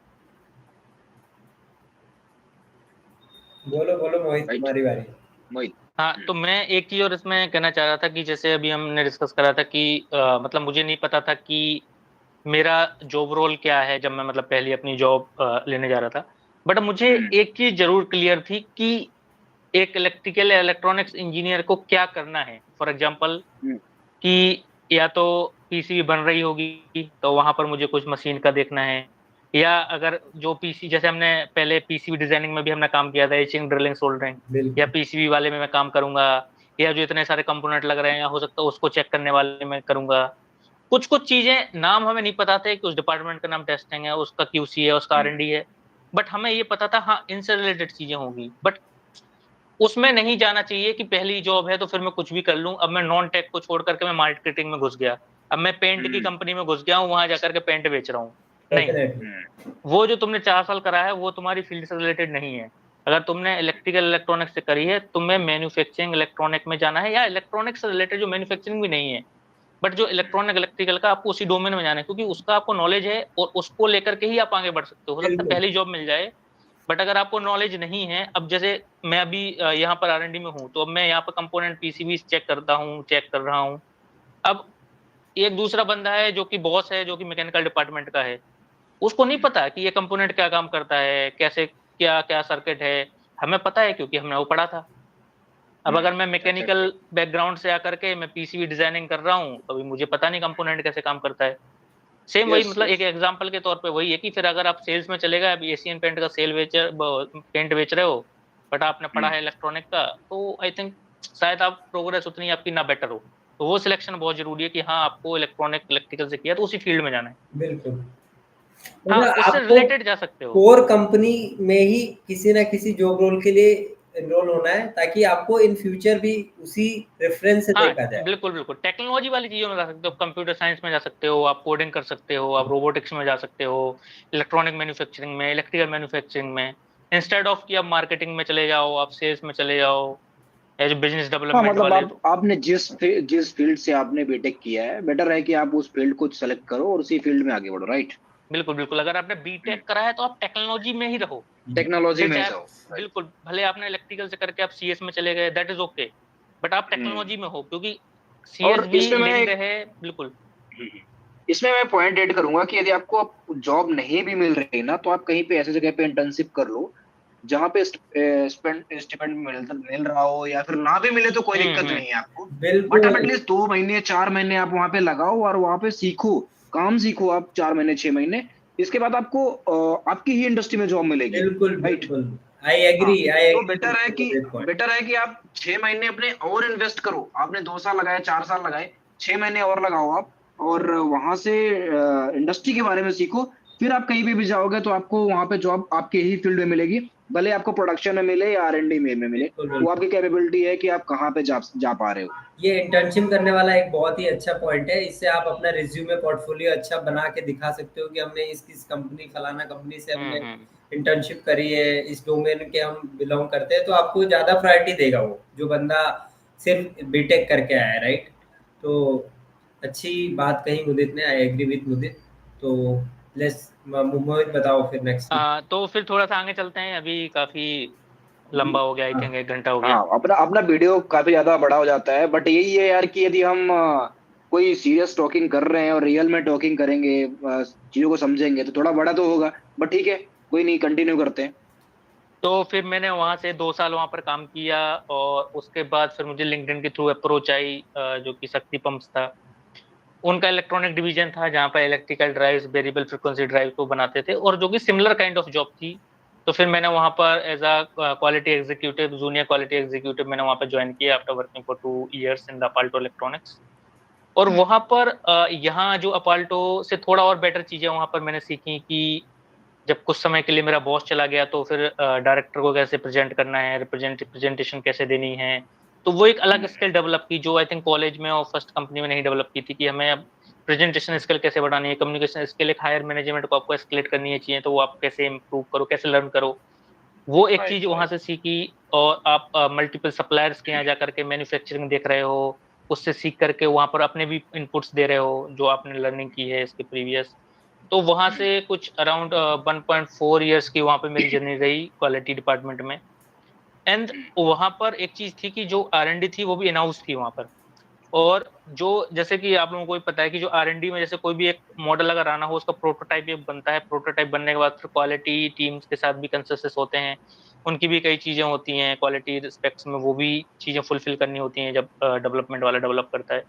बोलो बोलो मोहित, राइट तुम्हारी बारी। मोहित। हाँ, तो मैं एक चीज और इसमें कहना चाह रहा था कि जैसे अभी हमने डिस्कस करा था कि मतलब मुझे नहीं पता था कि मेरा जॉब रोल क्या है जब मैं मतलब पहली अपनी जॉब लेने जा रहा था। बट मुझे हम्म एक चीज जरूर क्लियर थी कि एक इलेक्ट्रिकल या इलेक्ट्रॉनिक्स इंजीनियर को क्या करना है। फॉर एग्जांपल हम्म कि या तो पीसीबी बन रही होगी तो वहां पर मुझे कुछ मशीन का देखना है, या अगर जो पीसी जैसे हमने पहले पीसीबी डिजाइनिंग में भी हमने काम किया था, एचिंग ड्रिलिंग सोल्डरिंग, या बिल्कुल। पीसीबी वाले में मैं काम करूंगा, या जो इतने सारे कंपोनेंट लग रहे हैं या हो सकता है उसको चेक करने वाले में करूंगा। कुछ कुछ चीजें नाम हमें नहीं पता थे कि उस डिपार्टमेंट का नाम टेस्टिंग है, उसका क्यूसी है, उसका हम्म आरएनडी है। बट हमें ये पता था हाँ इनसे रिलेटेड चीजें होंगी। बट उसमें नहीं जाना चाहिए कि पहली जॉब है तो फिर मैं कुछ भी कर लूं, अब मैं नॉन टेक को छोड़ करके मैं मार्केटिंग में घुस गया, अब मैं पेंट की हम्म कंपनी में घुस गया हूं, वहां जाकर के पेंट बेच रहा हूं। नहीं, डेफिनेटली। हम्म वो जो तुमने 4 साल करा है वो तुम्हारी फील्ड से रिलेटेड नहीं है। अगर तुमने इलेक्ट्रिकल इलेक्ट्रॉनिक्स से करी है, तुम्हें मैन्युफैक्चरिंग इलेक्ट्रॉनिक में जाना है, या इलेक्ट्रॉनिक्स से रिलेटेड जो मैन्युफैक्चरिंग भी नहीं है, बट जो इलेक्ट्रॉनिक इलेक्ट्रिकल का आपको उसी डोमेन में जाना है, क्योंकि उसका आपको नॉलेज है और उसको लेकर के ही आप आगे बढ़ सकते हो सकता है बिल्कुल। पहली जॉब मिल जाए बट अगर आपको नॉलेज नहीं है, अब जैसे मैं अभी यहाँ पर R&D में हूँ, तो अब मैं यहाँ पर कंपोनेंट पीसीबी चेक करता हूँ, चेक कर रहा हूँ। अब एक दूसरा बंदा है जो कि बॉस है, जो कि मैकेनिकल डिपार्टमेंट का है, उसको नहीं पता कि ये कंपोनेंट क्या काम करता है, कैसे क्या क्या सर्किट है। हमें पता है क्योंकि हमने वो पढ़ा था। अब अगर मैं मैकेनिकल एग्जैक्टली। बैकग्राउंड से आकर के मैं पीसीबी डिजाइनिंग कर रहा हूँ, तो अभी मुझे पता नहीं कंपोनेंट कैसे काम करता है। सेम वही, यस मतलब एक यस। एग्जांपल के तौर पे वही है कि फिर अगर आप सेल्स में चले गए, अब एशियन पेंट का पेंट बेच रहे हो, बट आपने पढ़ा है इलेक्ट्रॉनिक का, तो आई थिंक शायद आप प्रोग्रेस उतनी आपकी ना बेटर हो। तो वो सिलेक्शन बहुत जरूरी है कि हाँ, आपको इलेक्ट्रॉनिक इलेक्ट्रिकल से किया तो उसी फील्ड में जाना है। बिल्कुल। हाँ, मतलब उससे आपको रिलेटेड जा सकते हो। कोर कंपनी में ही किसी ना किसी जॉब रोल के लिए एनरोल होना है, ताकि आपको इन फ्यूचर भी उसी रेफरेंस से हाँ, देखा जाए। बिल्कुल बिल्कुल, टेक्नोलॉजी वाली चीजों में जा सकते हो, कंप्यूटर साइंस में जा सकते हो, आप कोडिंग कर सकते हो, आप रोबोटिक्स में जा सकते हो, इलेक्ट्रॉनिक मैन्युफैक्चरिंग में, इलेक्ट्रिकल मैन्युफैक्चरिंग में, इंस्टेड ऑफ कि आप मार्केटिंग में चले जाओ, आप सेल्स में चले जाओ, या जो बिजनेस हाँ डेवलपमेंट मतलब वाले। आप आपने जिस फील्ड से आपने बीटेक किया है, बेटर है कि आप उस फील्ड को सेलेक्ट करो और उसी फील्ड में आगे बढ़ो, राइट। बिल्कुल बिल्कुल, अगर आपने बीटेक करा है तो आप टेक्नोलॉजी में ही रहो। टेक्नोलॉजी फिर में चाहे जाओ, राइट। बिल्कुल, भले आपने इलेक्ट्रिकल से करके आप सीएस में चले गए, दैट इज ओके, बट आप हम्म। टेक्नोलॉजी में हो, क्योंकि सीएस और भी इसमें मैं लिंक्ड है। बिल्कुल। इसमें मैं पॉइंट ऐड करूंगा कि यदि आपको जॉब नहीं भी मिल रही ना, तो आप कहीं पे ऐसी जगह पे इंटर्नशिप कर लो जहाँ पे स्टिपेंड मिल रहा हो, या फिर ना भी मिले तो कोई दिक्कत हम्म। नहीं है आपको। बट आप बिल्कुल एटलीस्ट 2 महीने 4 महीने आप वहां पे लगाओ और वहां पे सीखो, काम सीखो आप 4 महीने 6 महीने। इसके बाद आपको आपकी ही इंडस्ट्री में जॉब मिलेगी, बिल्कुल राइट। बिल्कुल। आई हाँ, एग्री, आई तो agree with this point. Better है कि आप 6 महीने अपने और इन्वेस्ट करो। आपने 2 साल लगाए, 4 साल लगाए, 6 महीने और लगाओ आप, और वहां से इंडस्ट्री के बारे में सीखो। फिर आप कहीं भी जाओगे तो आपको वहां पे जॉब आपके ही फील्ड में मिलेगी, भले आपको प्रोडक्शन में मिले या R&D में मिले। बिल्कुल वो बिल्कुल। आपकी कैपेबिलिटी है कि आप कहाँ पे जा पा रहे हो। ये इंटर्नशिप करने वाला एक बहुत ही अच्छा पॉइंट है। इससे आप अपना रिज्यूमे पोर्टफोलियो अच्छा बना के दिखा सकते हो कि हमने इस कंपनी, फलाना कंपनी से हमने हम्म। इंटर्नशिप करी है, इस डोमेन के हम बिलोंग करते हैं। तो आपको ज़्यादा प्रायोरिटी देगा वो जो बंदा सिर्फ बीटेक करके आया है, राइट। तो अच्छी बात कही मुदित ने, आई एग्री विद मुदित। तो लेट्स मोहित बताओ फिर नेक्स्ट। तो फिर थोड़ा सा आगे चलते हैं, अभी काफी लंबा हो गया, आई हाँ थिंक 1 घंटा हो गया। हाँ, अपना अपना वीडियो काफी ज्यादा बड़ा हो जाता है, बट यही है यार कि यदि हम कोई सीरियस टॉकिंग कर रहे हैं और रियल में टॉकिंग करेंगे, चीजों को समझेंगे, तो थोड़ा बड़ा तो होगा। बट ठीक है, कोई नहीं, कंटिन्यू करते हैं। तो फिर मैंने वहां से 2 साल वहां पर काम किया, और उसके बाद फिर मुझे लिंक्डइन के थ्रू अप्रोच आई, जो कि शक्ति पंप्स था। उनका इलेक्ट्रॉनिक डिवीजन था जहां पर electrical drives, variable frequency drive को बनाते थे, और जो कि सिमिलर काइंड ऑफ जॉब थी। तो फिर मैंने वहां पर as a quality executive, junior quality executive, मैंने वहां पर ज्वाइन किया after working for 2 years in the अपाल्टो इलेक्ट्रॉनिक्स। और वहां पर यहाँ जो अपाल्टो से थोड़ा और बेटर चीजें वहां पर मैंने सीखी कि जब कुछ समय के लिए मेरा बॉस चला गया, तो फिर डायरेक्टर को कैसे प्रेजेंट करना है, प्रेजेंटेशन कैसे देनी है। तो वो एक अलग स्किल डेवलप की, जो आई थिंक कॉलेज में और फर्स्ट कंपनी में नहीं डेवलप की थी, कि हमें अब प्रेजेंटेशन स्किल कैसे बढ़ानी है, कम्युनिकेशन स्किल, एक हायर मैनेजमेंट को आपको एस्केलेट करनी है चाहिए, तो वो आप कैसे इंप्रूव करो, कैसे लर्न करो। वो एक चीज राइट वहां राइट। से सीखी। और आप मल्टीपल सप्लायर्स के यहाँ जाकर के मैन्युफैक्चरिंग देख रहे हो, उससे सीख करके वहां पर अपने भी इनपुट्स दे रहे हो जो आपने लर्निंग की है इसके प्रीवियस। तो वहां से कुछ अराउंड 1.4 years की वहां पे मेरी जर्नी रही क्वालिटी डिपार्टमेंट में। एंड वहां पर एक चीज थी कि जो R&D थी वो भी इन हाउस थी वहां पर। और जो, जैसे कि आप लोगों को भी पता है कि जो R&D में जैसे कोई भी एक मॉडल अगर आना हो, उसका प्रोटोटाइप एक बनता है, प्रोटोटाइप बनने के बाद फिर क्वालिटी टीम्स के साथ भी कंsensus होते हैं, उनकी भी कई चीजें होती हैं क्वालिटी रिस्पेक्ट्स में, वो भी चीजें फुलफिल करनी होती हैं जब डेवलपमेंट वाला डेवलप करता है।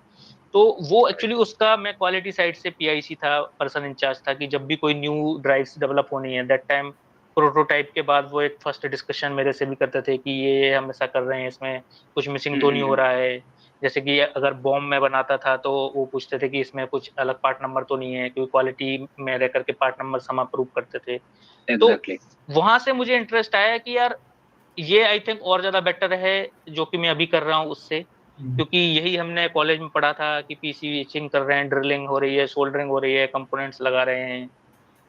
तो वो एक्चुअली उसका, मैं क्वालिटी साइड से PIC था, पर्सन इंचार्ज था, कि जब भी कोई न्यू ड्राइव्स डेवलप होनी है, दैट टाइम प्रोटोटाइप के बाद वो एक फर्स्ट डिस्कशन मेरे से भी करते थे कि ये हम ऐसा कर रहे हैं, इसमें कुछ मिसिंग तो नहीं हो रहा है। जैसे कि अगर बॉम्ब में बनाता था तो वो पूछते थे कि इसमें कुछ अलग पार्ट नंबर तो नहीं है, क्योंकि क्वालिटी में रह करके पार्ट नंबर हम अप्रूव करते थे। तो एग्जैक्टली। वहां से मुझे इंटरेस्ट आया कि यार ये आई थिंक और ज्यादा बेटर है जो कि मैं अभी कर रहा हूँ उससे, क्योंकि यही हमने कॉलेज में पढ़ा था कि पीसीबी इचिंग कर रहे हैं, ड्रिलिंग हो रही है, सोल्डरिंग हो रही है, कंपोनेंट्स लगा रहे हैं,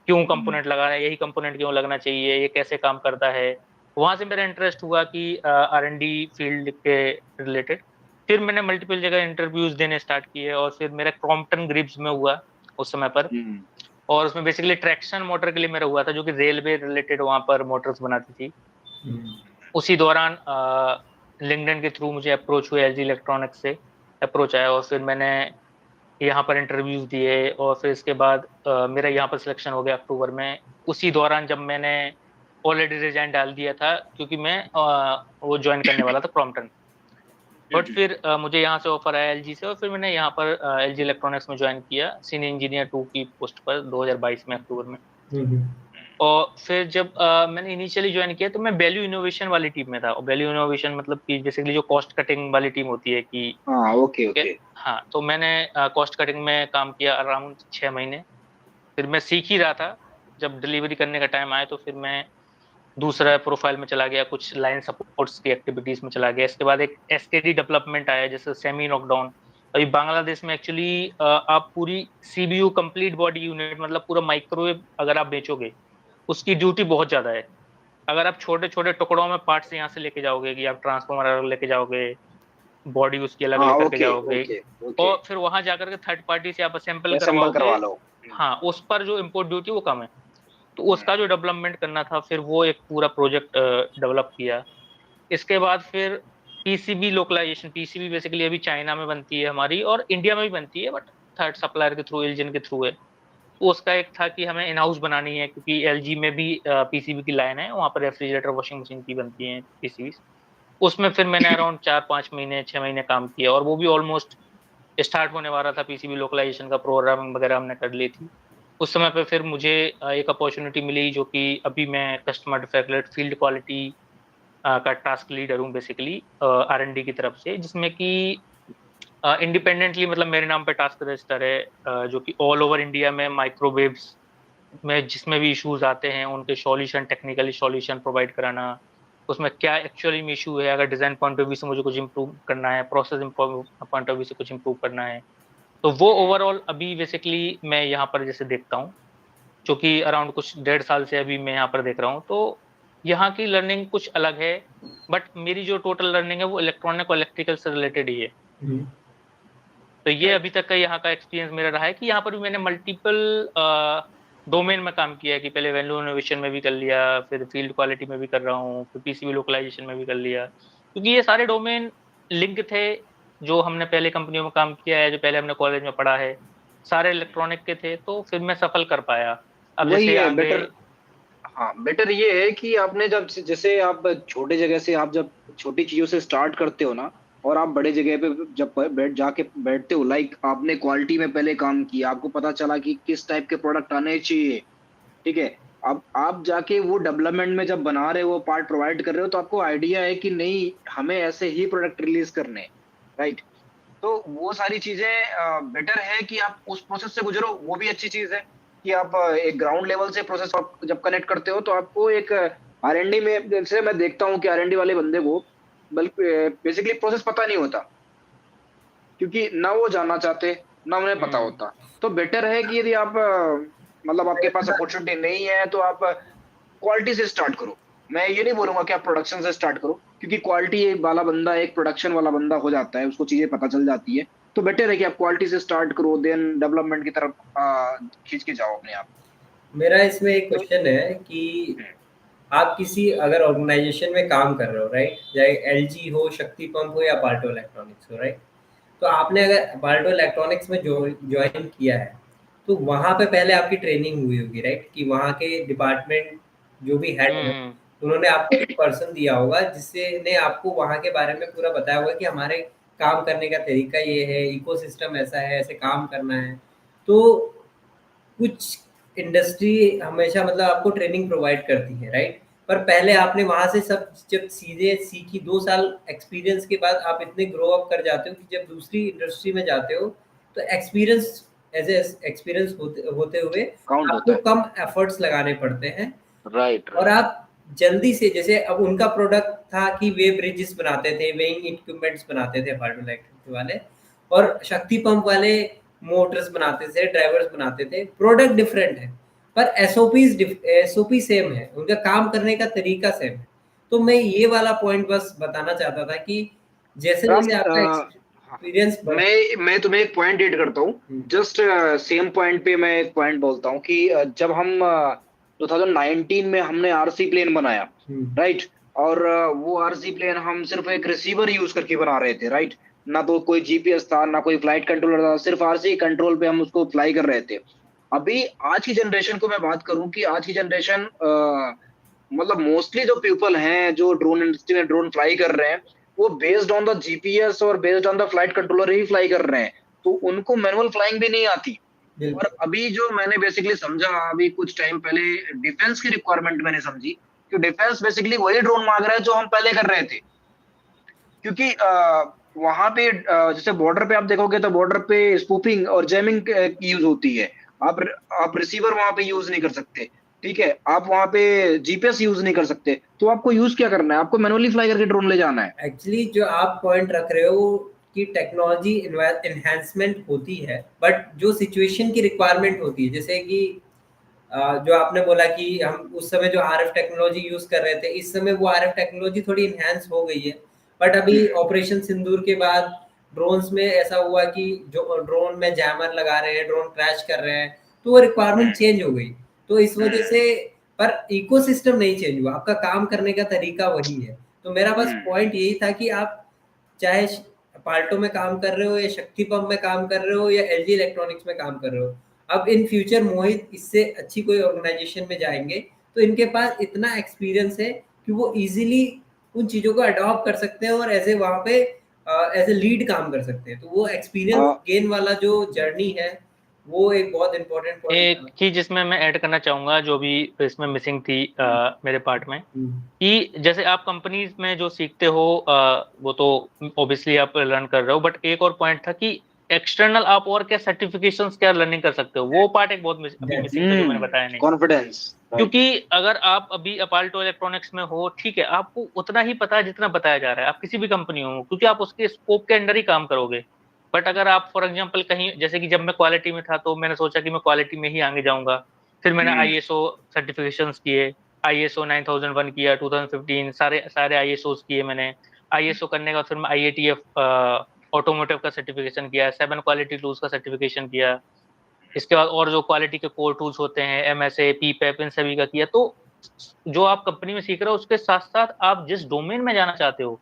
क्यों कंपोनेंट लगा रहे हैं, यही कंपोनेंट क्यों लगना चाहिए, ये कैसे काम करता है। वहां से मेरा इंटरेस्ट हुआ कि R&D फील्ड के रिलेटेड। फिर मैंने मल्टीपल जगह इंटरव्यूज देने स्टार्ट किए, और फिर मेरा क्रॉम्पटन ग्रिप्स में हुआ उस समय पर। और उसमें बेसिकली ट्रैक्शन मोटर के लिए मेरा हुआ था, जो कि रेलवे रिलेटेड वहाँ पर मोटर्स बनाती थी। उसी दौरान लिंक्डइन के थ्रू मुझे अप्रोच हुआ, एलजी इलेक्ट्रॉनिक्स से अप्रोच आया, और फिर मैंने यहाँ पर इंटरव्यूज दिए, और फिर इसके बाद मेरा यहाँ पर सिलेक्शन हो गया अक्टूबर में। उसी दौरान जब मैंने ऑलरेडी रिजाइन डाल दिया था, क्योंकि मैं वो ज्वाइन करने वाला था क्रॉम्पटन, बट फिर मुझे यहाँ से ऑफर आया एलजी से, और फिर मैंने यहाँ पर एलजी इलेक्ट्रॉनिक्स में ज्वाइन किया सीनियर इंजीनियर 2 की पोस्ट पर 2022 में अक्टूबर में। और फिर जब मैंने इनिशियली ज्वाइन किया तो मैं वैल्यू इनोवेशन वाली टीम में था। और वैल्यू इनोवेशन मतलब कि बेसिकली जो कॉस्ट कटिंग वाली टीम होती है कि ओके। हाँ, तो मैंने कॉस्ट कटिंग में काम किया अराउंड 6 महीने। फिर मैं सीख ही रहा था, जब डिलीवरी करने का टाइम आया तो फिर मैं दूसरा प्रोफाइल में चला गया, कुछ लाइन सपोर्ट्स की एक्टिविटीज में चला गया। इसके बाद एक एसकेडी डेवलपमेंट आया, जैसे सेमी नॉकडाउन। अभी बांग्लादेश में एक्चुअली आप पूरी सीबीयू कंप्लीट बॉडी यूनिट, मतलब पूरा माइक्रोवेव अगर आप बेचोगे, उसकी ड्यूटी बहुत ज्यादा है। अगर आप छोटे छोटे टुकड़ों में पार्ट्स यहाँ से लेके जाओगे, कि आप ट्रांसफॉर्मर अलग लेके जाओगे, बॉडी उसकी अलग लेकर के जाओगे, और फिर वहां जाकर के थर्ड पार्टी से आप असेंबल करवा लो, हाँ, उस पर जो इम्पोर्ट ड्यूटी वो कम है। तो उसका जो डेवलपमेंट करना था, फिर वो एक पूरा प्रोजेक्ट डेवलप किया। इसके बाद फिर पीसीबी लोकलाइजेशन, पीसीबी बेसिकली अभी चाइना में बनती है हमारी, और इंडिया में भी बनती है, बट थर्ड सप्लायर के थ्रू, एलजी के थ्रू है। तो उसका एक था कि हमें इन हाउस बनानी है, क्योंकि एलजी में भी पीसीबी की लाइन है, वहाँ पर रेफ्रिजरेटर वॉशिंग मशीन की बनती है पीसीबी। उसमें फिर मैंने अराउंड 4-5 महीने 6 महीने काम किया, और वो भी ऑलमोस्ट स्टार्ट होने वाला था। पीसीबी लोकलाइजेशन का प्रोग्रामिंग वगैरह हमने कर ली थी। उस समय पे फिर मुझे एक अपॉर्चुनिटी मिली, जो कि अभी मैं कस्टमर डिफेक्ट फील्ड क्वालिटी का टास्क लीडर हूँ बेसिकली आरएनडी की तरफ से, जिसमें कि इंडिपेंडेंटली मतलब मेरे नाम पे टास्क रजिस्टर है, जो कि ऑल ओवर इंडिया में माइक्रोवेव्स में जिसमें भी इश्यूज आते हैं उनके सॉल्यूशन, टेक्निकली सॉल्यूशन प्रोवाइड कराना। उसमें क्या एक्चुअली में इशू है, अगर डिजाइन पॉइंट ऑफ व्यू से मुझे कुछ इंप्रूव करना है, प्रोसेस पॉइंट ऑफ व्यू से कुछ इंप्रूव करना है, तो वो ओवरऑल अभी बेसिकली मैं यहाँ पर जैसे देखता हूँ, जो कि अराउंड कुछ 1.5 साल से अभी मैं यहाँ पर देख रहा हूँ। तो यहाँ की लर्निंग कुछ अलग है, बट मेरी जो टोटल लर्निंग है वो इलेक्ट्रॉनिक और इलेक्ट्रिकल से रिलेटेड ही है। तो ये अभी तक का यहाँ का एक्सपीरियंस मेरा रहा है कि यहाँ पर भी मैंने मल्टीपल डोमेन में काम किया है, कि पहले वैल्यू इनोवेशन में भी कर लिया, फिर फील्ड क्वालिटी में भी कर रहा हूँ, फिर पीसीबी लोकलाइजेशन में भी कर लिया, क्योंकि ये सारे डोमेन लिंक थे। जो हमने पहले कंपनियों में काम किया है, जो पहले हमने कॉलेज में पढ़ा है, सारे इलेक्ट्रॉनिक के थे, तो फिर मैं सफल कर पाया। अब वही जैसे है आगे बेटर। हाँ, बेटर ये है कि आपने जब जैसे आप छोटे जगह से, आप जब छोटी चीजों से स्टार्ट करते हो ना, और आप बड़े जगह पे जब बैठते हो, लाइक आपने क्वालिटी में पहले काम किया, आपको पता चला कि किस टाइप के प्रोडक्ट आने चाहिए, ठीक है। अब आप जाके वो डेवलपमेंट में जब बना रहे हो, वो पार्ट प्रोवाइड कर रहे हो, तो आपको आइडिया है कि नहीं, हमें ऐसे ही प्रोडक्ट रिलीज करने, राइट। तो वो सारी चीजें बेटर है कि आप उस प्रोसेस से गुजरो, वो भी अच्छी चीज है कि आप एक ग्राउंड लेवल से प्रोसेस जब कनेक्ट करते हो, तो आपको एक आरएनडी में, जैसे मैं देखता हूँ कि आरएनडी वाले बंदे को बल्कि बेसिकली प्रोसेस पता नहीं होता, क्योंकि ना वो जानना चाहते, ना उन्हें पता होता। तो बेटर है कि यदि आप मतलब आपके पास अपॉर्चुनिटी नहीं है, तो आप क्वालिटी से स्टार्ट करो। मैं ये नहीं बोलूंगा कि आप प्रोडक्शन से स्टार्ट करो, क्योंकि क्वालिटी वाला बंदा एक प्रोडक्शन वाला बंदा हो जाता है, उसको चीजें पता चल जाती है। तो बेटर है कि आप क्वालिटी से स्टार्ट करो, देन डेवलपमेंट की तरफ खींच के जाओ अपने आप। मेरा इसमें एक क्वेश्चन है कि आप किसी अगर ऑर्गेनाइजेशन में काम कर रहे हो, राइट, चाहे एलजी हो, शक्ति पंप हो, या पाल्टो इलेक्ट्रॉनिक्स हो, राइट, तो आपने अगर पाल्टो इलेक्ट्रॉनिक्स में ज्वाइन किया है, तो वहाँ पे पहले आपकी ट्रेनिंग हुई होगी, राइट, कि वहाँ के डिपार्टमेंट जो भी हेड है, उन्होंने आपको एक पर्सन दिया होगा जिससे ने आपको वहाँ के बारे में पूरा बताया होगा कि हमारे काम करने का तरीका ये है, इकोसिस्टम ऐसा है, ऐसे काम करना है। तो कुछ इंडस्ट्री हमेशा मतलब आपको ट्रेनिंग प्रोवाइड करती है, राइट, पर पहले आपने वहां से सब जब सीधे सीखी, 2 साल एक्सपीरियंस के बाद आप इतने ग्रो अप कर जाते हो कि जब दूसरी इंडस्ट्री में जाते हो तो एक्सपीरियंस एज एक्सपीरियंस होते हुए आपको कम एफर्ट्स लगाने पड़ते हैं, राइट। और आप जल्दी से, जैसे अब उनका प्रोडक्ट था कि वे ब्रिजेस बनाते थे, वेइंग इक्विपमेंट्स बनाते थे पाल्टो इलेक्ट्रिक वाले, और शक्ति पंप वाले मोटर्स बनाते थे, ड्राइवर्स बनाते थे। प्रोडक्ट डिफरेंट है पर एसओपी सेम है, उनका काम करने का तरीका सेम है। तो मैं ये वाला पॉइंट बस बताना चाहता था कि जैसे जैसे आपका एक्सपीरियंस। मैं तुम्हें एक पॉइंट ऐड करता हूँ, जस्ट सेम पॉइंट पे मैं एक पॉइंट बोलता हूँ कि जब हम 2019 में हमने आरसी प्लेन बनाया, राइट, और वो आरसी प्लेन हम सिर्फ एक रिसीवर यूज करके बना रहे थे, राइट, ना तो कोई जीपीएस था, ना कोई फ्लाइट कंट्रोलर था, सिर्फ आरसी कंट्रोल पे हम उसको फ्लाई कर रहे थे। अभी आज की जनरेशन को मैं बात करूं कि आज की जनरेशन मतलब मोस्टली जो पीपल हैं जो ड्रोन इंडस्ट्री में ड्रोन फ्लाई कर रहे हैं, वो बेस्ड ऑन द जीपीएस और based on the flight controller he fly कर रहे हैं, तो उनको मैनुअल फ्लाइंग भी नहीं आती। और अभी जो मैंने बेसिकली समझा अभी कुछ टाइम पहले, डिफेंस की रिक्वायरमेंट मैंने समझी कि डिफेंस बेसिकली वही ड्रोन मांग रहा है जो हम पहले कर रहे थे, क्योंकि वहां पे जैसे बॉर्डर पे आप देखोगे तो बॉर्डर पे स्पूफिंग और जैमिंग की यूज होती है। आप रिसीवर वहां पे यूज नहीं कर सकते, ठीक है, आप वहां पे जीपीएस यूज नहीं कर सकते, तो आपको यूज क्या करना है, आपको मैनुअली फ्लाई करके ड्रोन ले जाना है। एक्चुअली जो आप पॉइंट रख रहे हो कि टेक्नोलॉजी एनहांसमेंट होती है, बट जो सिचुएशन की रिक्वायरमेंट होती है, जैसे कि जो आपने बोला कि हम उस समय जो आरएफ टेक्नोलॉजी यूज कर रहे थे, इस समय वो आरएफ टेक्नोलॉजी थोड़ी इनहेंस हो गई है, बट अभी ऑपरेशन सिंदूर के बाद ड्रोन्स में ऐसा हुआ कि जो ड्रोन में जैमर लगा रहे हैं, ड्रोन क्रैश कर रहे हैं, तो वो रिक्वायरमेंट चेंज हो गई। तो इस वजह से, पर इकोसिस्टम नहीं चेंज हुआ, आपका काम करने का तरीका वही है। तो मेरा बस पॉइंट यही था कि आप चाहे पाल्टो में काम कर रहे हो या शक्ति पंप में काम कर रहे हो या एलजी इलेक्ट्रॉनिक्स में काम कर रहे हो, अब इन फ्यूचर मोहित इससे अच्छी कोई ऑर्गेनाइजेशन में जाएंगे तो इनके पास इतना एक्सपीरियंस है कि वो इजीली उन चीजों को अडॉप्ट कर सकते हैं और ऐसे वहां पे एज ए लीड काम कर सकते हैं। तो वो एक्सपीरियंस गेन वाला जो जर्नी है वो एक बहुत इंपॉर्टेंट पॉइंट एक चीज जिसमें मैं ऐड करना चाहूंगा जो भी इसमें मिसिंग थी मेरे पार्ट में, कि जैसे आप कंपनीज में जो सीखते हो वो तो ऑब्वियसली आप लर्न कर रहे हो, बट एक और पॉइंट था कि एक्सटर्नल आप और क्या सर्टिफिकेशंस क्या लर्निंग कर सकते हो, वो पार्ट एक बहुत अभी मिसिंग था जो मैंने बताया नहीं। कॉन्फिडेंस, क्योंकि अगर आप अभी अपाल्टो इलेक्ट्रॉनिक्स में हो, ठीक है, आपको उतना ही पता है जितना बताया जा रहा है, आप किसी भी कंपनी हो, क्योंकि आप उसके स्कोप के अंडर ही काम करोगे। बट अगर आप फॉर एग्जांपल कहीं, जैसे कि जब मैं क्वालिटी में था तो मैंने सोचा कि मैं क्वालिटी में ही आगे जाऊंगा, फिर मैंने आईएसओ सर्टिफिकेशंस किए, आईएसओ 9001 किया, 2015 सारे आईएसओस किए मैंने। आईएसओ करने के बाद फिर मैं आईएटीएफ ऑटोमोटिव का सर्टिफिकेशन किया, 7 क्वालिटी टूल्स का सर्टिफिकेशन किया, इसके बाद और जो क्वालिटी के कोर टूल्स होते हैं एमएसए पीपैप इन सभी का किया। तो जो आप कंपनी में सीख रहे हो उसके साथ साथ आप जिस डोमेन में जाना चाहते हो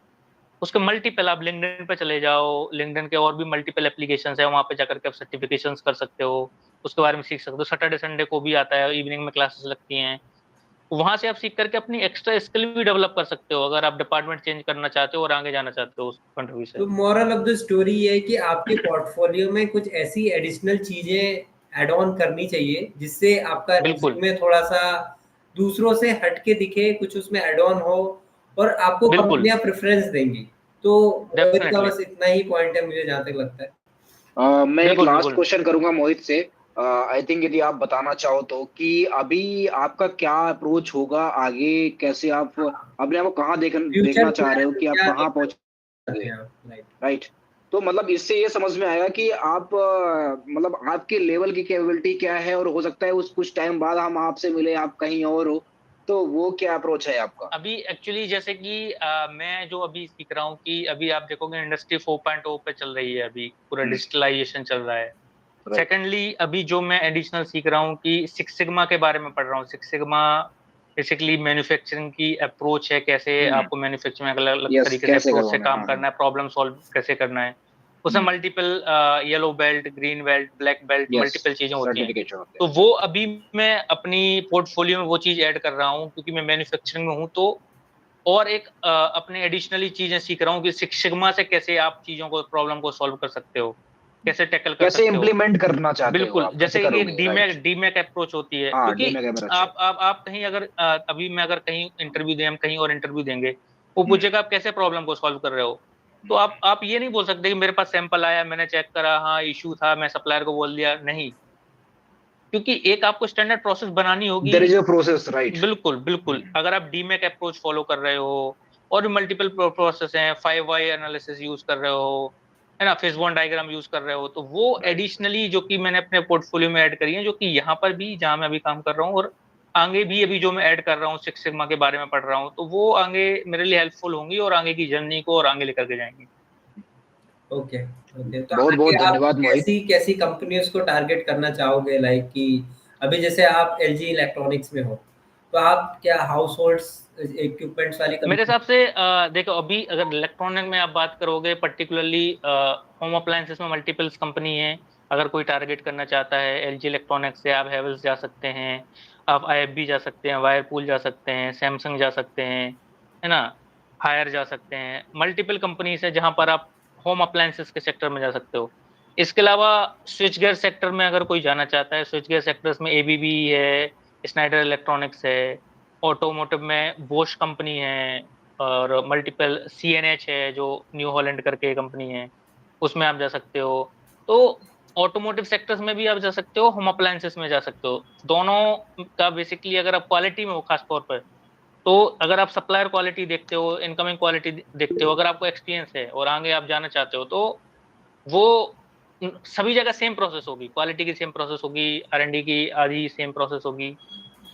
उसके मल्टीपल, आप लिंक्डइन पे चले जाओ, लिंक्डइन के और भी मल्टीपल एप्लीकेशंस है, वहां पे जाकर के आप सर्टिफिकेशंस कर सकते हो, उसके बारे में सीख सकते हो। सैटरडे संडे को भी आता है, इवनिंग में क्लासेस लगती हैं, वहां से आप सीख करके अपनी एक्स्ट्रा स्किल भी डेवलप कर सकते हो अगर आप डिपार्टमेंट चेंज करना चाहते हो और आगे जाना चाहते हो उस पॉइंट ऑफ व्यू से। तो मॉरल ऑफ द स्टोरी ये है कि आपके पोर्टफोलियो में कुछ ऐसी एडिशनल चीजें ऐड ऑन करनी चाहिए जिससे आपका रिज्यूमे थोड़ा सा दूसरों से हटके दिखे, कुछ उसमें ऐड ऑन हो और आपको कंपनियां प्रेफरेंस देंगी। तो मोहित का बस इतना ही पॉइंट है मुझे जहां तक लगता है। मैं एक लास्ट क्वेश्चन करूंगा मोहित से, आई थिंक यदि आप बताना चाहो तो, कि अभी आपका क्या अप्रोच होगा आगे, कैसे आप अपने आप को कहाँ देखना चाह रहे हो कि आप कहाँ पहुंचोगे, राइट। तो मतलब इससे ये समझ में आएगा कि आप मतलब आपके लेवल की कैपेबिलिटी क्या है, और हो सकता है उस कुछ टाइम बाद हम आपसे मिले, आप कहीं और हो, तो वो क्या अप्रोच है आपका अभी। एक्चुअली जैसे कि मैं जो अभी सीख रहा हूँ कि अभी आप देखोगे इंडस्ट्री 4.0 पे चल रही है, अभी पूरा डिजिटलाइजेशन चल रहा है। सेकेंडली अभी जो मैं एडिशनल सीख रहा हूँ कि सिक्स सिग्मा के बारे में पढ़ रहा हूँ। सिक्स सिग्मा बेसिकली मैन्युफैक्चरिंग की अप्रोच है, कैसे आपको मैन्युफैक्चरिंग अलग अलग तरीके से अप्रोच से काम करना है, प्रॉब्लम सॉल्व कैसे करना है। उसमें multiple yellow belt, green belt, black belt, multiple चीजें होती हैं। तो वो अभी मैं अपनी पोर्टफोलियो में वो चीज ऐड कर रहा हूँ क्योंकि मैं मैन्युफैक्चरिंग में हूँ। तो और एक अपने एडिशनली चीजें सीख रहा हूँ कि सिक्स सिग्मा से कैसे आप चीजों को, प्रॉब्लम को सॉल्व कर सकते हो, कैसे टैकल कर सकते हो, कैसे इम्प्लीमेंट करना चाहते हो। बिल्कुल, जैसे कि एक डीमैक अप्रोच होती है, क्योंकि आप कहीं अगर अभी मैं अगर कहीं इंटरव्यू दें, हम कहीं और इंटरव्यू देंगे, वो पूछेगा आप कैसे प्रॉब्लम को सॉल्व कर रहे हो। तो आप ये नहीं बोल सकते कि मेरे पास सैंपल आया, मैंने चेक करा, हाँ इशू था, मैं सप्लायर को बोल दिया, नहीं, क्योंकि एक आपको स्टैंडर्ड प्रोसेस बनानी होगी। There is a process, right. बिल्कुल बिल्कुल, अगर आप डीमैक अप्रोच फॉलो कर रहे हो और भी मल्टीपल प्रोसेस हैं, 5 वाई एनालिसिस यूज कर रहे हो, है ना, फेज वन डायग्राम यूज कर रहे हो, तो वो एडिशनली जो कि मैंने अपने पोर्टफोलियो में ऐड करी है, जो कि यहाँ पर भी जहां मैं अभी काम कर रहा हूँ और आगे भी अभी जो मैं ऐड कर रहा हूँ, सिक्स सिग्मा के बारे में पढ़ रहा हूँ, तो वो आगे मेरे लिए हेल्पफुल होंगी और आगे की जर्नी को और आगे लेकर के जाएंगी। Okay, okay. तो बहुत बहुत आगे आप धन्यवाद मोहित। कैसी कंपनियों को टारगेट करना चाहोगे, लाइक कि अभी जैसे आप एलजी इलेक्ट्रॉनिक्स में हो, तो आप क्या हाउस होल्ड्स इक्विपमेंट्स वाली मेरे कंपनी? हिसाब से देखो, अभी अगर इलेक्ट्रॉनिक में आप बात करोगे, पर्टिकुलरली होम अप्लायंसेस में मल्टीपल्स कंपनी है। अगर कोई टारगेट करना चाहता है एलजी इलेक्ट्रॉनिक्स से, आप हैवेल्स जा सकते हैं, आप आईएफबी जा सकते हैं, वायरपूल जा सकते हैं, सैमसंग जा सकते हैं, है ना, हायर जा सकते हैं। मल्टीपल कंपनीज है जहां पर आप होम अप्लायंसेस के सेक्टर में जा सकते हो। इसके अलावा स्विच गियर सेक्टर में अगर कोई जाना चाहता है, स्विच गियर सेक्टर्स में एबीबी है, स्नाइडर इलेक्ट्रॉनिक्स है। ऑटोमोटिव में बोश कंपनी है, और मल्टीपल सीएनएच है जो न्यू हॉलैंड करके कंपनी है, उसमें आप जा सकते हो। तो ऑटोमोटिव सेक्टर्स में भी आप जा सकते हो, होम अप्लायंसेस में जा सकते हो। दोनों का बेसिकली अगर आप क्वालिटी में हो खास तौर पर, तो अगर आप सप्लायर क्वालिटी देखते हो, इनकमिंग क्वालिटी देखते हो, अगर आपको एक्सपीरियंस है और आगे आप जाना चाहते हो, तो वो सभी जगह सेम प्रोसेस होगी, क्वालिटी की सेम प्रोसेस होगी, आरएनडी की आधी सेम प्रोसेस होगी।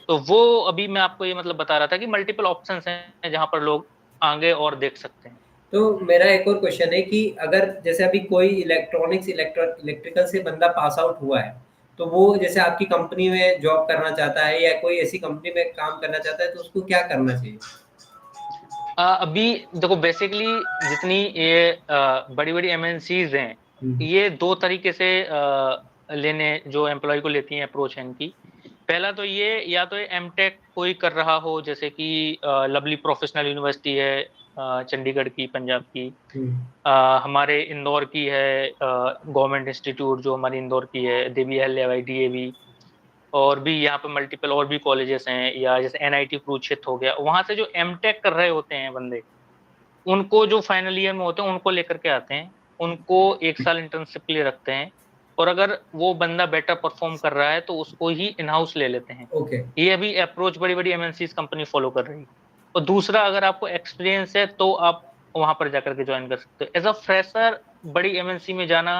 तो वो अभी मैं आपको ये मतलब बता रहा था कि मल्टीपल ऑप्शंस हैं जहां पर लोग आगे और देख सकते हैं। तो मेरा एक और क्वेश्चन है कि अगर जैसे अभी कोई इलेक्ट्रिकल से बंदा पास आउट हुआ है, तो वो जैसे आपकी कंपनी में जॉब करना चाहता है या कोई ऐसी कंपनी में काम करना चाहता है, तो उसको क्या करना चाहिए? अभी देखो, बेसिकली जितनी ये बड़ी बड़ी एमएनसीज हैं, हम्म, ये दो तरीके से लेने जो एम्प्लॉय को लेती हैं अप्रोच है इनकी। पहला तो ये, या तो एमटेक कोई कर रहा हो, जैसे कि लवली प्रोफेशनल यूनिवर्सिटी है, चंडीगढ़ की, पंजाब की। हम्म, हमारे इंदौर की है गवर्नमेंट इंस्टीट्यूट, जो हमारी इंदौर की है, देवी अहिल्याबाई डीएवी। और भी यहाँ पे मल्टीपल और भी कॉलेजेस हैं, या जैसे एनआईटी कुरुक्षेत्र हो गया, वहां से जो एमटेक कर रहे होते हैं बंदे, उनको जो फाइनल ईयर में होते हैं उनको लेकर के आते हैं, उनको 1 साल इंटर्नशिप के लिए रखते हैं। और अगर वो बंदा बेटर परफॉर्म कर रहा है तो उसको ही इन हाउस ले लेते हैं। ओके, ये अभी अप्रोच बड़ी बड़ी एमएनसी कंपनी फॉलो कर रही है। और दूसरा, अगर आपको एक्सपीरियंस है तो आप वहां पर जाकर के ज्वाइन कर सकते हो। एज अ फ्रेशर बड़ी एमएनसी में जाना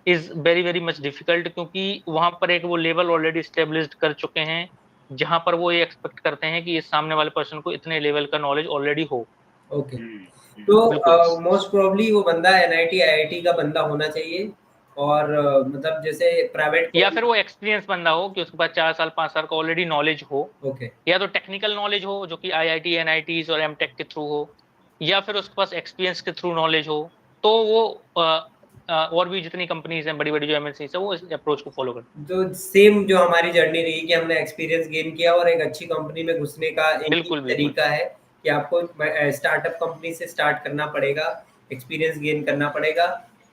is very very much difficult, क्योंकि वहां पर एक वो लेवल ऑलरेडी स्टेब्लिश्ड कर चुके हैं, जहां पर वो ये एक्सपेक्ट करते हैं कि इस सामने वाले पर्सन को इतने लेवल का नॉलेज ऑलरेडी हो। ओके। हम्म। बिल्कुल। तो मोस्ट प्रोबब्ली वो बंदा एनआईटी आईआईटी का बंदा होना चाहिए, और मतलब जैसे प्राइवेट या कॉलेज। फिर वो एक्सपीरियंस बंदा हो कि उसके पास 4 साल 5 साल का ऑलरेडी नॉलेज हो, ओके, या तो टेक्निकल नॉलेज हो जो कि आईआईटी एनआईटीज और एमटेक के थ्रू हो, या फिर उसके पास एक्सपीरियंस के थ्रू नॉलेज हो। तो वो और भी जितनी कंपनीज हैं बड़ी बड़ी जो एमएनसी है, वो इस अप्रोच को फॉलो करते तो सेम जो हमारी जर्नी रही कि हमने एक्सपीरियंस गेन किया और एक अच्छी कंपनी में घुसने का हैं। एक ही बिल्कुल बिल्कुल। तरीका है कि आपको स्टार्टअप कंपनी से स्टार्ट करना पड़ेगा, एक्सपीरियंस गेन करना पड़ेगा,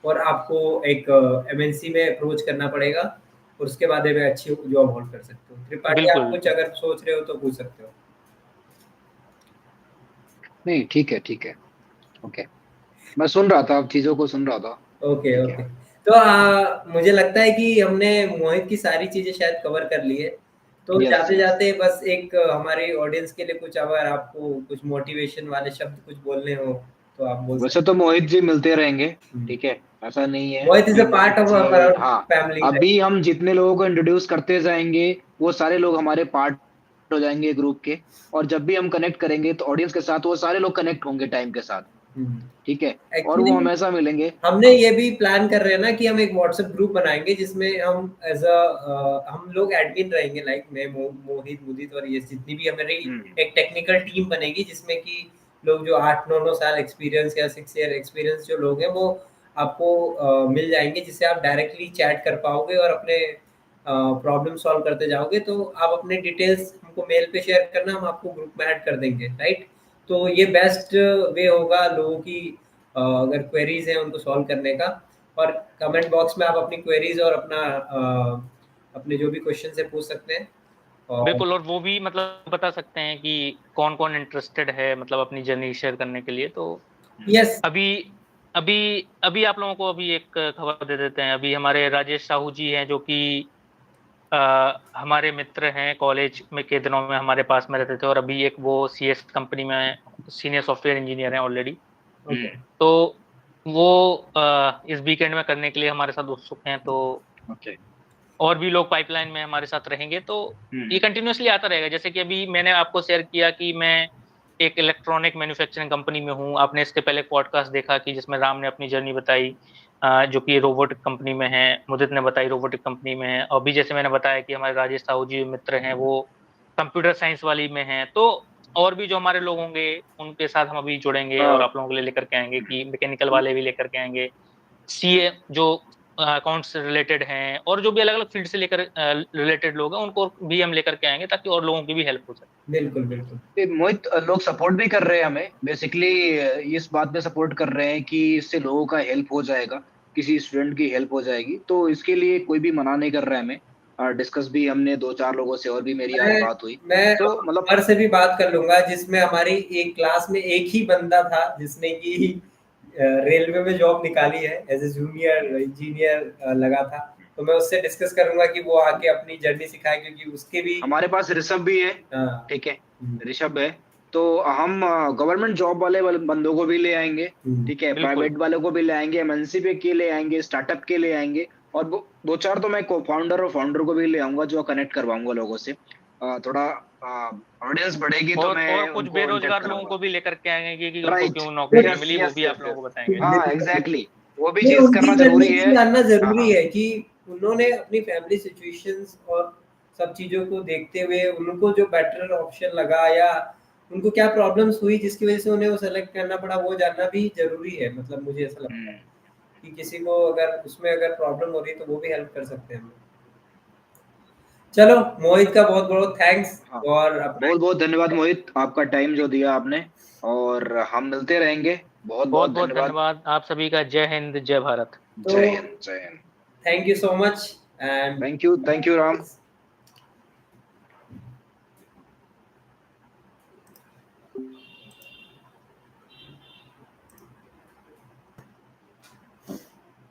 और आपको एक एमएनसी में अप्रोच करना पड़ेगा, और उसके बाद एक अच्छी जॉब होल्ड कर सकते हो। त्रिपाठी, बिल्कुल आप कुछ बिल्कुल। अगर सोच रहे हो तो पूछ सकते हो। नहीं, ठीक है, ठीक है। ओके। मैं सुन रहा था, अब चीजों को सुन रहा था। ओके, ठीक है। ओके। तो मुझे लगता है कि हमने मोहित की सारी चीज़ें शायद कवर कर ली है। तो यस, यस। जाते-जाते बस एक हमारे ऑडियंस के लिए कुछ, अगर आपको कुछ मोटिवेशन वाले शब्द कुछ बोलने हो, तो आप बोल वैसे सकते तो मोहित जी मिलते रहेंगे। हैं। ठीक है, ऐसा नहीं है मोहित इज़ कि अ पार्ट ऑफ कि आवर हाँ, फैमिली, राइट? अभी हम जितने लोगों को इंट्रोड्यूस करते जाएंगे, वो सारे लोग हमारे पार्ट हो जाएंगे ग्रुप के। और जब भी हम कनेक्ट करेंगे तो ऑडियंस के साथ वो सारे लोग कनेक्ट होंगे टाइम के साथ। हुँ। ठीक है। और वो एक्चुअली हमेशा मिलेंगे। हमने हाँ। ये भी प्लान कर रहे हैं ना कि हम एक व्हाट्सएप ग्रुप बनाएँगे जिसमें हम हम लोग एडमिन रहेंगे, लाइक मैं, मोहित, मुदित और ये जितनी भी हमारी हम्म। एक टेक्निकल टीम बनेगी, जिसमें कि लोग जो 8-9 साल एक्सपीरियंस या 6 ईयर एक्सपीरियंस जो लोग हैं, वो आपको मिल जाएँगे, जिससे आप डायरेक्टली चैट कर पाओगे और अपने प्रॉब्लम सॉल्व करते जाओगे। तो आप अपने डिटेल्स हमको मेल पे शेयर करना, हम आपको ग्रुप में ऐड कर देंगे, राइट? तो ये बेस्ट वे होगा लोगों की अगर क्वेरीज हैं उनको सॉल्व करने का। और कमेंट बॉक्स में आप अपनी क्वेरीज और अपने जो भी क्वेश्चन है पूछ सकते हैं। और बिल्कुल, और वो भी मतलब बता सकते हैं कि कौन कौन इंटरेस्टेड है, मतलब अपनी जर्नी शेयर करने के लिए। तो यस। अभी अभी अभी आप लोगों को अभी एक खबर दे देते हैं। अभी हमारे राजेश साहू जी हैं, जो कि हमारे मित्र हैं, कॉलेज में के दिनों में हमारे पास में रहते थे, और अभी एक वो सीएस कंपनी में सीनियर सॉफ्टवेयर इंजीनियर हैं ऑलरेडी। ओके, तो वो इस वीकेंड में करने के लिए हमारे साथ उत्सुक हैं। तो ओके। और भी लोग पाइपलाइन में हमारे साथ रहेंगे, तो ये हम्म। कंटिन्यूअसली आता रहेगा। जैसे कि अभी मैंने आपको शेयर किया कि मैं एक इलेक्ट्रॉनिक मैन्युफैक्चरिंग कंपनी में हूँ। आपने इसके पहले एक पॉडकास्ट देखा कि जिसमें राम ने अपनी जर्नी बताई, जो कि रोबोटिक कंपनी में है, मुदित ने बताई रोबोटिक कंपनी में है, और भी जैसे मैंने बताया कि हमारे राजेश साहू जी मित्र हैं वो कंप्यूटर साइंस वाली में हैं। तो और भी जो हमारे लोग होंगे उनके साथ हम अभी जुड़ेंगे और आप लोगों के लिए लेकर के आएंगे, कि मैकेनिकल वाले भी लेकर के आएंगे, सीए जो अकाउंट्स से रिलेटेड हैं, और जो भी अलग अलग फील्ड से लेकर रिलेटेड लोग हैं उनको भी हम लेकर के आएंगे, ताकि और लोगों की भी हेल्प हो सके। बिल्कुल बिल्कुल। ये मोहित, लोग सपोर्ट भी कर रहे हैं हमें बेसिकली, इस बात पे सपोर्ट कर रहे हैं कि इससे लोगों का हेल्प हो जाएगा, किसी स्टूडेंट की हेल्प हो जाएगी, तो इसके लिए कोई भी मना नहीं कर रहा है हमें। डिस्कस भी हमने 2-4 लोगों से, और भी मेरी आज बात हुई, मैं तो मतलब अमर से भी बात कर लूंगा, जिसमें हमारी एक क्लास में एक ही बंदा था जिसने कि रेलवे में जॉब निकाली है, एज ए जूनियर इंजीनियर लगा था। तो मैं उससे डिस्कस करूंगा कि वो आके अपनी जर्नी सिखाए, क्योंकि उसके भी हमारे पास ऋषभ भी है। हाँ। ठीक है, ऋषभ है, तो हम गवर्नमेंट जॉब वाले बंदों को भी ले आएंगे। ठीक है, बिल्कुल। प्राइवेट वालों को भी ले आएंगे, एमएनसी पे के ले आएंगे, स्टार्टअप के ले आएंगे, और 2-4 तो मैं को फाउंडर और फाउंडर को भी ले आऊंगा, जो कनेक्ट करवाऊंगा लोगों से। थोड़ा ऑडियंस बढ़ेगी तो और मैं कुछ उनको इंटरेक्ट बेरोजगार लोगों कराऊंगा। को भी लेकर के आएंगे कि उनको राइट, क्यों नौकरी नहीं यस मिली, वो यस भी आप यस लोगों यस, को बताएंगे। हाँ एग्जैक्टली, वो भी नहीं, चीज उनकी करना जर्नी जरूरी भी है। जानना हाँ जरूरी हाँ, है कि उन्होंने अपनी फैमिली सिचुएशंस और सब चीजों को देखते हुए उनको जो बेटर ऑप्शन लगा, या उनको क्या प्रॉब्लम्स हुई जिसकी वजह से उन्हें वो सेलेक्ट करना पड़ा, वो जानना भी जरूरी है। मतलब मुझे ऐसा लगता है कि किसी को अगर उसमें अगर प्रॉब्लम हो रही है तो वो भी हेल्प कर सकते हैं हम। चलो, मोहित का बहुत बहुत थैंक्स, हाँ, और अपना बहुत बहुत धन्यवाद मोहित, आपका टाइम जो दिया आपने, और हम मिलते रहेंगे। बहुत बहुत बहुत बहुत धन्यवाद। धन्यवाद आप सभी का। जय हिंद, जय भारत। तो जय हिंद, जय Hind. Thank you so much, and thank you Ram.